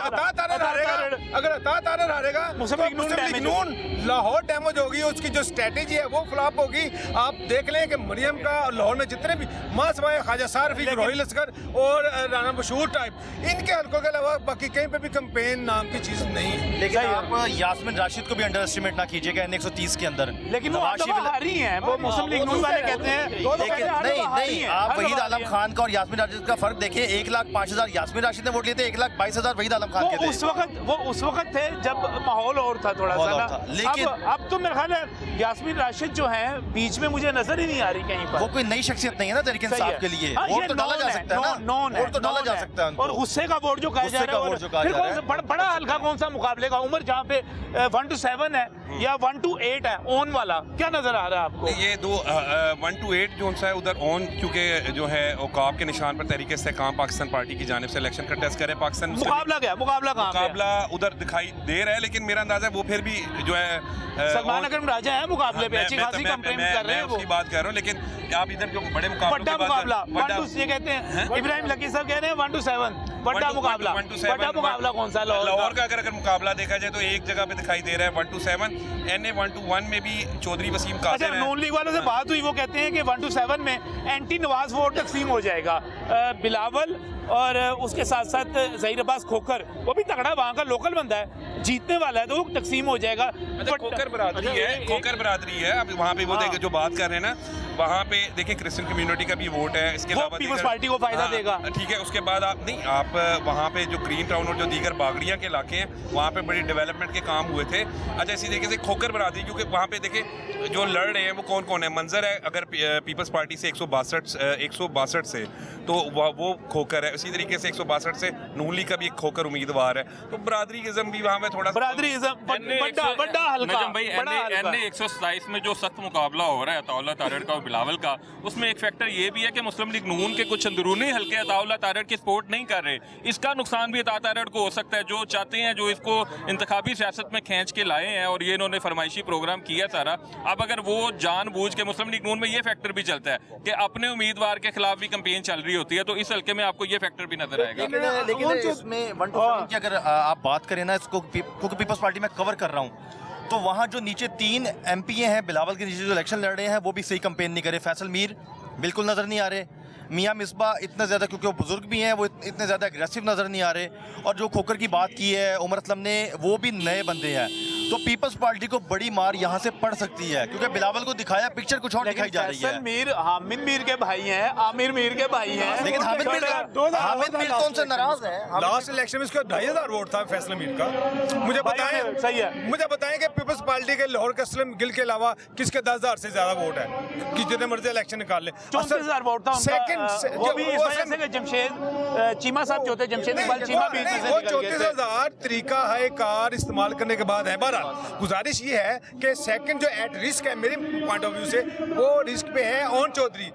अता तारर हारेगा, अगर अता तारर हारेगा मुस्लिम लीग नून लाहौर डैमेज होगी, उसकी जो स्ट्रेटेजी है वो फ्लॉप होगी। आप देख लें कि मरियम का लाहौर में जितने भी मासवाए ख्वाजा सारफी, रोहिल असगर और राना बशूर टाइप, इनके हल्कों के अलावा बाकी कहीं पे भी कैंपेन नाम की चीज़ नहीं है। लेकिन आप यास्मीन राशिद को भी अंडर एस्टिमेट ना कीजिएगा 130 के अंदर। लेकिन वो हारी हैं, वो मुस्लिम लीग नून वाले कहते हैं। लेकिन नहीं, आप वहीद आलम खान का और यास्मीन राशिद का फर्क देखिए। 1,05,000 यास्मीन राशिद ने वोट लिए थे, 1,22,000 वहीद आलम खान के थे। वो उस वक्त थे जब माहौल और था थोड़ा सा, लेकिन अब तो मेरा ख्याल है यास्मीन राशिद जो है बीच में मुझे नजर ही नहीं आ रही कहीं पर। वो कोई नई शख्सियत नहीं है ना तहरीक इंसाफ के लिए, वोट तो डाला जा सकता है ना, वोट तो डाला जा सकता है। और गुस्से का वोट जो कहा जा रहा है, बड़ा हल्का कौन सा मुकाबले का उम्र जहाँ पे 1 to 7 है या 1 to 8 है, ओन वाला क्या नजर आ रहा है आपको? ये 1 to 8 जो है उधर ऑन, क्योंकि जो है औकाब के निशान पर तरीके से काम पाकिस्तान पार्टी की जानिब से इलेक्शन कंटेस्ट करे। पाकिस्तान मुकाबला उधर दिखाई दे रहा है, लेकिन मेरा अंदाजा है वो फिर भी जो है सलमान अकरम राजा है मुकाबले पे, अच्छी खासी कैंपेन कर रहे हैं, उसकी बात कर रहा हूँ। लेकिन आप इधर जो बड़े मुकाबला 1 to, ये कहते हैं इब्राहिम लकी साहब कह रहे हैं 1 to 7 बड़ा मुकाबला कौन सा लाहौर का? अगर मुकाबला देखा जाए तो एक जगह पे दिखाई दे रहा है 1 to 7। NA 1 to 1 में भी चौधरी वसीम कादिर हैं। नून लीग वालों से बात हुई, वो कहते हैं कि 1 to 7 में एंटी नवाज वोट तकसीम हो जाएगा। बिलावल और उसके साथ साथ ज़हीर अब्बास खोखर, वो भी तगड़ा वहाँ का लोकल बंदा है, जीतने वाला है, तो वो तकसीम हो जाएगा। खोखर बरादरी है, अब वहाँ पे वो जो बात कर रहे हैं ना, वहाँ पे देखिए क्रिश्चियन कम्युनिटी का भी वोट है, इसके वो अलावा पीपल्स दीगर- पार्टी को फायदा हाँ, देगा। ठीक है, उसके बाद आप नहीं, आप वहाँ पे जो ग्रीन टाउन और जो दीगर बागड़ियाँ के इलाके हैं वहाँ पे बड़ी डेवलपमेंट के काम हुए थे। अच्छा, इसी तरीके से खोकर बरादरी, क्योंकि वहाँ पे देखिए जो लड़ रहे हैं वो कौन कौन है। मंजर है अगर पीपल्स पार्टी से 162 से, तो वो खोकर है। इसी तरीके से 162 से नून लीग का भी एक खोकर उम्मीदवार है। तो बरादरीइज्म भी वहाँ पे थोड़ा बरादरीइज्म बड़ा हल्का, नजम भाई, बड़ा हल्का। NA 127 में जो सख्त मुकाबला हो रहा है अताउल्लाह तारड़ का और बिलावल का, उसमें एक फैक्टर ये भी है कि मुस्लिम लीग नून के कुछ अंदरूनी हल्के अताउल्लाह तारड़ की सपोर्ट नहीं कर रहे। इसका नुकसान भी अता तारड़ को हो सकता है, जो चाहते हैं, जो इसको इंतखाबी सियासत में खींच के लाए हैं और ये इन्होंने फरमाइशी प्रोग्राम किया सारा। अब अगर वो जानबूझ के, मुस्लिम लीग नून में ये फैक्टर भी चलता है कि अपने उम्मीदवार के खिलाफ भी कैंपेन चल रही होती है, तो इस हल्के में आपको ये फैक्टर भी नजर आएगा। लेकिन इसमें 1 to 7 की अगर आप बात करें ना, इसको क्योंकि पीपल्स पार्टी में कवर कर रहा हूँ, तो वहाँ जो नीचे 3 MP हैं बिलावल के नीचे जो इलेक्शन लड़ रहे हैं वो भी सही कंपेन नहीं करे। फैसल मीर बिल्कुल नज़र नहीं आ रहे, मियाँ मिसबा इतने ज़्यादा, क्योंकि वो बुजुर्ग भी हैं, वो इतने ज़्यादा एग्रेसिव नज़र नहीं आ रहे। और जो खोकर की बात की है उमर असलम ने, वो भी नए बंदे हैं। तो पीपल्स पार्टी को बड़ी मार यहाँ से पड़ सकती है, क्योंकि बिलावल को दिखाया पिक्चर कुछ और दिखाई जा रही है। फैसल मीर हामिद मीर के भाई हैं, आमिर मीर के भाई हैं। लेकिन हामिद मीर तो उनसे नाराज है। लास्ट इलेक्शन में इसका 2500 वोट था फैसल मीर का। मुझे बताएं, सही है। मुझे बताएं कि पीपल्स पार्टी के लाहौर के असलम गिल के अलावा किसके 10,000 से ज्यादा वोट है कि जितने मर्जी इलेक्शन निकाल ले। 34,000 वोट था उनका। वो भी इस वजह से कि जमशेद चीमा साहब जो थे, जमशेद इकबाल चीमा भी इसमें से वो निकल गए थे। 34,000 तरीका है कार इस्तेमाल करने के बाद है। बहरहाल गुजारिश ये है कि सेकंड जो एट रिस्क है मेरे पॉइंट ऑफ व्यू से, वो रिस्क पे है ओन चौधरी।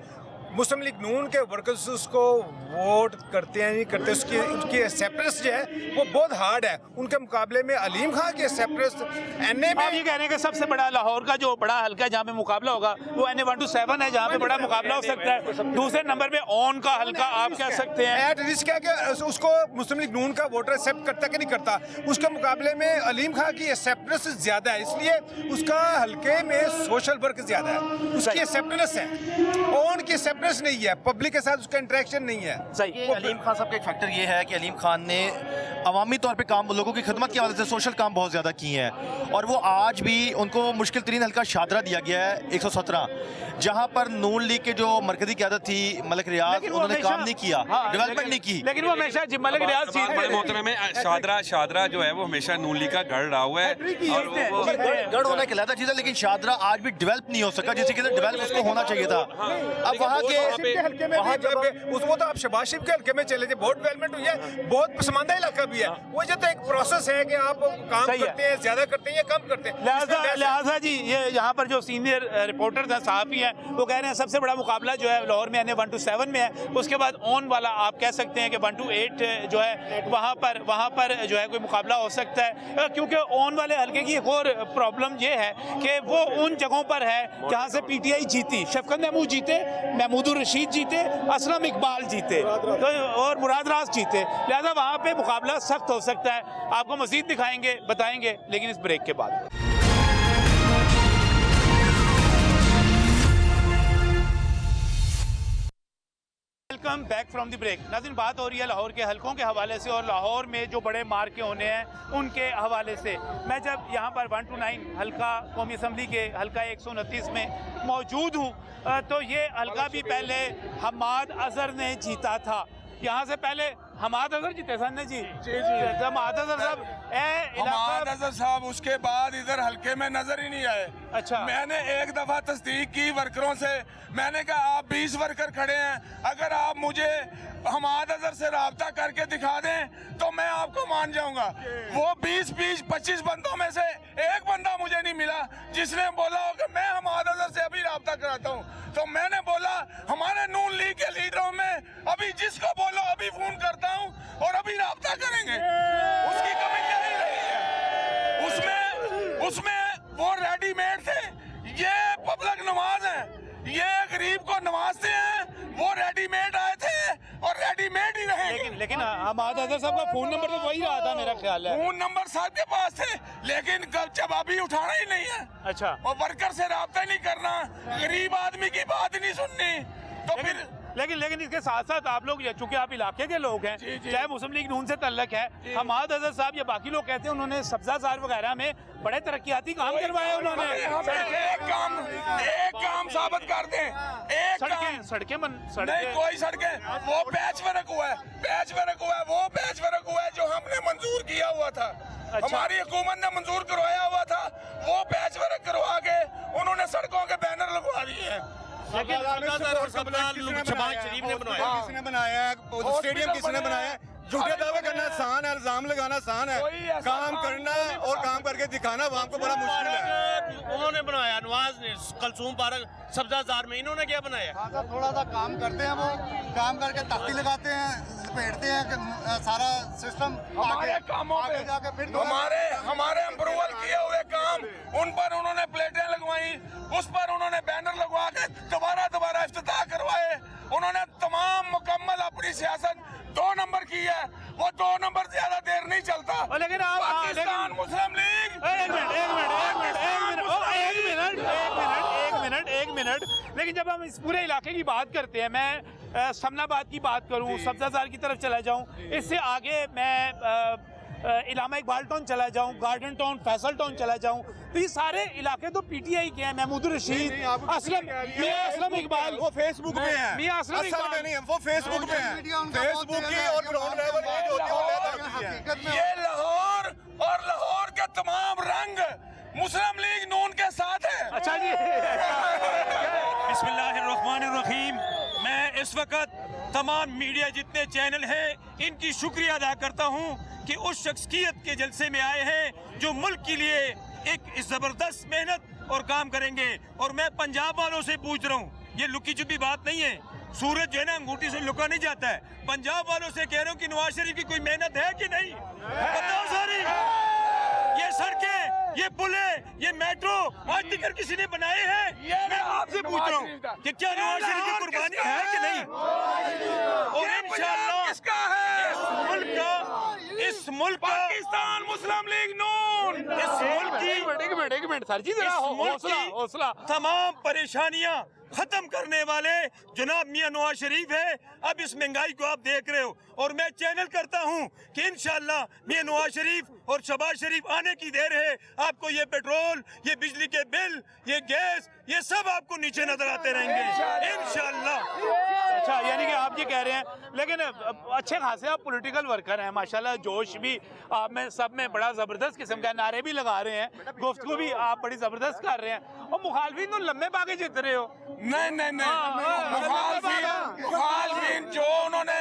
मुस्लिम लीग नून के वर्कर्स उसको वोट करते हैं नहीं करते, उसकी एक्सेप्टेंस जो है वो बहुत हार्ड है। उनके मुकाबले में अलीम खान की एक्सेप्टेंस NA में, आप ये कह रहे हैं कि सबसे बड़ा लाहौर का जो बड़ा हल्का है जहाँ पे मुकाबला होगा वो NA 1 to 7 है, जहाँ पे बड़ा मुकाबला हो सकता है। दूसरे नंबर पे ऑन का हल्का आप कह सकते हैं। एट रिस्क है कि उसको मुस्लिम लीग नून का वोटर एक्सेप्ट करता कि नहीं करता। उसके मुकाबले में अलीम खान की एक्सेप्टेंस ज्यादा है, इसलिए उसका हल्के में सोशल वर्क ज्यादा है, उसकी एक्सेप्टेंस है। ऑन की एक्सेप्टेंस नहीं है, पब्लिक के साथ उसका इंटरेक्शन नहीं है। सही। अलीम खान साहब का एक फैक्टर ये है कि अलीम खान ने अवामी तौर पे काम, लोगों की खिदमत की वजह से सोशल काम बहुत ज़्यादा किए हैं। और वो आज भी उनको मुश्किल तरीन हल्का शादरा दिया गया है 117, जहाँ पर नून लीग के जो मरकजी क़यादत थी मलिक रियाज, उन्होंने काम नहीं किया, डेवलपमेंट नहीं की। लेकिन वो हमेशा मलिक रियाज बड़े मोहतरम में शादरा जो है वो हमेशा नून लीग का गढ़ रहा हुआ है, और वो गढ़ होना कहलाता चीज़ है, लेकिन शादरा आज भी डेवलप नहीं हो सका जिससे कि डेवलप उसको होना चाहिए था। अब वहाँ के हल्के में वो तो आप शहबाज शरीफ के हल्के में चले थे, बहुत डेवलपमेंट हुई है, बहुत पसंदीदा इलाका भी है। वो जो तो एक प्रोसेस है कि आप काम करते हैं, ज्यादा करते हैं या कम करते हैं। लिहाजा जी ये यहाँ पर जो सीनियर रिपोर्टर्स हैं, सहाफ़ी हैं, वो कह रहे हैं सबसे बड़ा मुकाबला जो है लाहौर में NA 1 to 7 में है। उसके बाद ऑन वाला आप कह सकते हैं कि 1 to 8 जो है वहाँ पर जो है कोई मुकाबला हो सकता है। क्योंकि ऑन वाले हल्के की एक और प्रॉब्लम ये है कि वो उन जगहों पर है जहाँ से PTI जीती, शफकत महमूद जीते, महमूदुर रशीद जीते, असलम इकबाल जीते तो और मुराद राज जीते। लिहाजा वहाँ पे मुकाबला सख्त हो सकता है। आपको मज़ीद दिखाएंगे, बताएंगे, लेकिन इस ब्रेक के बाद। Welcome back from the break. नाज़रीन, बात हो रही है लाहौर के हलकों के हवाले से और लाहौर में जो बड़े मार्के होने हैं उनके हवाले से। मैं जब यहाँ पर 1 to 9 हल्का कौमी असम्बली के हल्का 129 में मौजूद हूँ, तो ये हल्का भी पहले हमाद अजहर ने जीता था। यहाँ से पहले हमाद अजहर जीते सन जी। हमाद अजहर साहब हमाद अजहर साहब उसके बाद इधर हल्के में नजर ही नहीं आए। अच्छा। मैंने एक दफा तस्दीक की वर्करों से, मैंने कहा आप 20 वर्कर खड़े हैं, अगर आप मुझे हमाद अजहर से राब्ता करके दिखा दें तो मैं आपको मान जाऊंगा। वो 20-25 बंदों में से एक बंदा मुझे नहीं मिला जिसने बोला हो कि मैं हमाद अजहर से अभी राब्ता कराता हूँ। तो मैंने बोला हमारे नून लीग के लीडरों में अभी जिसको बोलो अभी फोन करता हूँ और अभी राब्ता करेंगे। उसकी कमी नहीं रही है, उसमें वो रेडीमेड थे। ये पब्लिक नमाज है, ये गरीब को नवाजते हैं, वो रेडीमेड आए थे और रेडीमेड ही रहेंगे। लेकिन हमाद अजहर साहब का फोन नंबर तो वही रहा था मेरा ख्याल है। फोन नंबर सबके पास थे लेकिन जवाबी उठाना ही नहीं है। अच्छा। और वर्कर से राब्ता नहीं करना, गरीब आदमी की बात नहीं सुननी, तो फिर लेकिन इसके साथ साथ आप लोग, चूंकि आप इलाके के लोग हैं, चाहे मुस्लिम लीग नून से तल्लक है, हमाद अजहर साहब या बाकी लोग कहते हैं उन्होंने सब्जाजार वगैरह में बड़े तरक्याती काम करवाए उन्होंने। एक काम साबित कर दें, सड़कें नहीं कोई सड़कें, वो पैच वर्क हुआ है, वो पैच वर्क हुआ है जो हमने मंजूर किया हुआ था। हमारी हुकूमत ने मंजूर करवाया हुआ था, वो पैच वर्क करवा के उन्होंने सड़कों के बैनर लगवा दिए हैं। किसने बनाया है, स्टेडियम किसने बनाया है? झूठे दावे करना आसान है, इल्जाम लगाना आसान है, काम करना और काम करके दिखाना आवाम को बड़ा मुश्किल है। उन्होंने बनाया, नवाज ने कलसूम पार्क सब्जाजार में, इन्होंने क्या बनाया? थोड़ा सा काम करते हैं, वो काम करके तख्ती लगाते हैं, लपेटते हैं सारा सिस्टम, हमारे कामों पे जाके फिर हमारे अप्रूवल किए हुए काम, उन पर उन्होंने प्लेटें लगवाई, उस पर उन्होंने बैनर लगवा के दोबारा इफ्तिताह करवाए। उन्होंने तमाम मुकम्मल अपनी सियासत 2 नंबर की है, वो 2 नंबर ज्यादा देर नहीं चलता। लेकिन आप पाकिस्तान मुस्लिम लीग एक मिनट, लेकिन जब हम इस पूरे इलाके की बात करते हैं, मैं समनाबाद की बात करूं, सब्जाजार की तरफ चला जाऊं, इससे आगे मैं इलामा इकबाल टाउन चला जाऊं, गार्डन टाउन, फैसल टाउन चला जाऊं, तो ये सारे इलाके तो पीटीआई के हैं। महमूद रशीद, असलम इकबाल, वो फेसबुक पे है, मियां असलम इकबाल नहीं, वो फेसबुक पे है, फेसबुक की और ग्राउंड लेवल की जो होती है। ये लाहौर और लाहौर के तमाम रंग मुस्लिम लीग नून के साथ है। अच्छा जी। बिस्मिल्लाहिर्रहमानिर्रहीम। मैं इस वक्त तमाम मीडिया जितने चैनल हैं इनकी शुक्रिया अदा करता हूं कि उस शख्सियत के जलसे में आए हैं जो मुल्क के लिए एक ज़बरदस्त मेहनत और काम करेंगे। और मैं पंजाब वालों से पूछ रहा हूँ, ये लुकी छुपी बात नहीं है, सूरज जो है ना अंगूठी से लुका नहीं जाता है। पंजाब वालों से कह रहा हूँ कि नवाज शरीफ की कोई मेहनत है कि नहीं? बताओ सारी, ये सड़कें, ये पुले, ये मेट्रो आज तक किसी ने बनाए हैं? मैं आपसे पूछ रहा हूँ कि क्या नवाज शरीफ की कुर्बानी है कि नहीं? और इंशाअल्लाह किसका है? इस मुल्क का पाकिस्तान मुस्लिम लीग नून, इस मुल्क की एक मिनट सर जी, हौसला तमाम परेशानियां खत्म करने वाले जनाब मियां नवाज शरीफ है। अब इस महंगाई को आप देख रहे हो, और मैं चैनल करता हूं कि इंशाअल्लाह मियां नवाज शरीफ और शहबाज शरीफ आने की देर है। आपको ये पेट्रोल, ये बिजली के बिल, ये गैस, ये सब आपको नीचे नजर आते रहेंगे इंशाअल्लाह। अच्छा, यानी कि आप ये कह रहे हैं, लेकिन अच्छे खासे आप पॉलिटिकल वर्कर हैं माशाल्लाह, जोश भी आप में सब में बड़ा ज़बरदस्त किस्म का, नारे भी लगा रहे हैं, गुफ्तगू भी आप बड़ी ज़बरदस्त कर रहे हैं, और मुखालफिन तो लम्बे पाके जीत रहे हो। नहीं मुखालफिन जो उन्होंने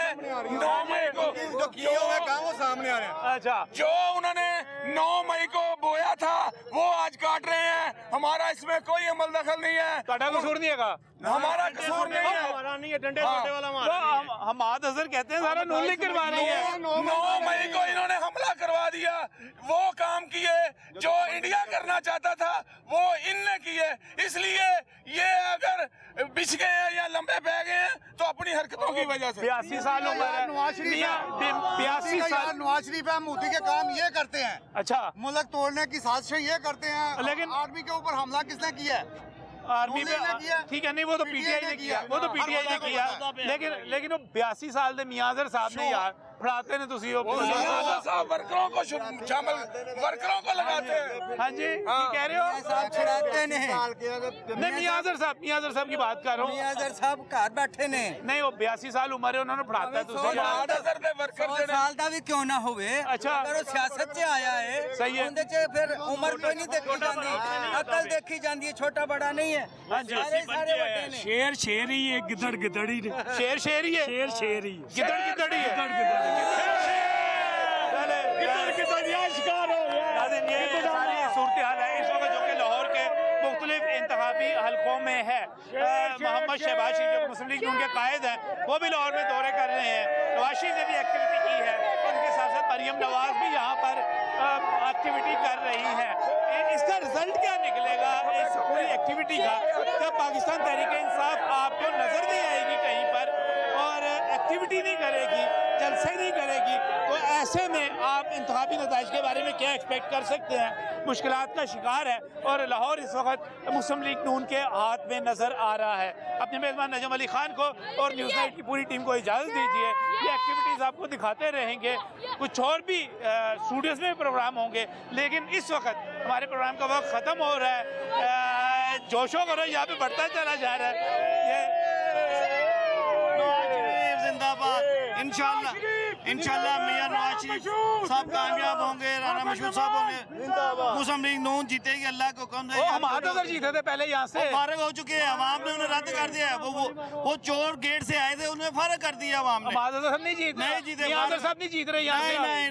9 मई को जो किए हुए काम वो सामने आ रहे हैं। अच्छा, जो उन्होंने 9 मई को बोया था वो आज काट रहे हैं। हमारा इसमें कोई अमल दखल नहीं है, ਤੁਹਾਡਾ कसूर नहीं है, हमारा कसूर नहीं है। हमारा नहीं है, डंडे छोटे वाला हमारा। हमाद अजहर कहते हैं सारा नून लीग करवा रही है। 9 मई को इन्होंने हमला करवा दिया, वो काम किए जो इंडिया करना चाहता था वो इनने किए। इसलिए ये अगर बिछ गए हैं या लंबे पै गए हैं तो अपनी हरकतों की वजह से। 82 साल उम्र है नवाज शरीफ 82 साल। नवाज शरीफ है, मोदी के काम ये करते हैं, अच्छा, मुल्क तोड़ने की साजिशें ये करते हैं। लेकिन आर्मी के ऊपर हमला किसने किया है? आर्मी पे ने किया। ठीक है, नहीं वो तो पीटीआई ने किया, वो तो पीटीआई ने किया, लेकिन वो 82 साल दे मियां अजहर साहब ने यार फड़ाते ने तुसी साहब वर्करों को शामिल, वर्करों को लगाते हैं। हाँ जी, ये कह रहे हो साहब छड़ाते ने नहीं, मियां अजहर साहब की बात कर रहा हूँ। अजहर साहब घर बैठे ने, नहीं वो 82 साल उम्र है, उन्होंने फड़ाता है तुसी यार। वर्कर साल का भी क्यों ना होवे, अच्छा। अगर वो सियासत से आया है, सही है। उनदे च फिर उम्र कोई नहीं देखी जाती, अकल देखी जाती है, छोटा बड़ा नहीं है। हाँ जी, सारे बड़े ने। शेर ही है, गिदड़ गिदड़ी ने। शेर ही है, शेर ही गिदड़ गिदड़ी है। शिकार हो गया। ये सारी सूरत हाल है इस वक्त जो कि लाहौर के मुख्तलिफ इंतखाबी हलकों में है। मोहम्मद शहबाज शरीफ जो मुस्लिम लीग नून के कायद हैं, वो भी लाहौर में दौरे कर रहे हैं। नवाज शरीफ ने भी एक्टिविटी की है, उनके साथ साथ मरियम नवाज भी यहाँ पर एक्टिविटी कर रही है। इसका रिजल्ट क्या निकलेगा इस पूरी एक्टिविटी का, जब पाकिस्तान तहरीक इंसाफ आपको नजर नहीं आएगी कहीं पर और एक्टिविटी नहीं करेगी, जलसे नहीं करेगी, तो ऐसे में आप इंतखाबी नताइज के बारे में क्या एक्सपेक्ट कर सकते हैं? मुश्किलात का शिकार है और लाहौर इस वक्त मुस्लिम लीग नून के हाथ में नज़र आ रहा है। अपने मेज़बान नजम अली खान को और न्यूज़ नाइट की पूरी टीम को इजाज़त दीजिए। ये एक्टिविटीज़ आपको दिखाते रहेंगे, कुछ और भी स्टूडियोज़ में प्रोग्राम होंगे, लेकिन इस वक्त हमारे प्रोग्राम का वक्त ख़त्म हो रहा है। जोशो करो यहाँ पे बढ़ता चला जा रहा है। जिंदाबाद। इंशाल्लाह मियां नवाज शरीफ साहब कामयाब होंगे, राना मशहूर साहब होंगे, मुस्लिम लीग नून जीतेगी अल्लाह के हुक्म से। हम आदर जीते थे पहले यहाँ से, फारग हो चुके हैं, अवाम ने उन्हें रद्द कर दिया है। वो चोर गेट से आए थे, उन्हें फारग कर दिया अवाम ने। नहीं जीते, साहब नहीं जीत रहे।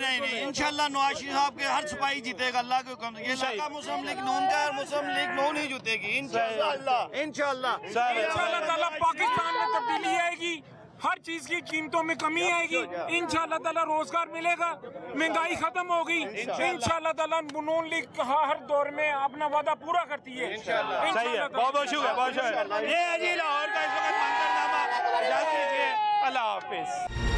नहीं इंशाल्लाह नवाज शरीफ साहब के हर सिपाही जीतेगा अल्लाह के हुक्म से। ये इलाका मुस्लिम लीग नून का है और मुस्लिम लीग नून ही जीतेगी इंशाल्लाह। पाकिस्तान में तब्दीली आएगी, हर चीज की कीमतों में कमी आएगी, इंशाअल्लाह ताला रोजगार मिलेगा, महंगाई खत्म होगी इंशाअल्लाह ताला। नून लीग हर दौर में अपना वादा पूरा करती है। सही है, बहुत बहुत शुक्रिया, बहुत शुक्रिया। ये है जी लाहौर का इस वक्त मंजरनामा। इजाज़त दीजिए, अल्लाह हाफिज।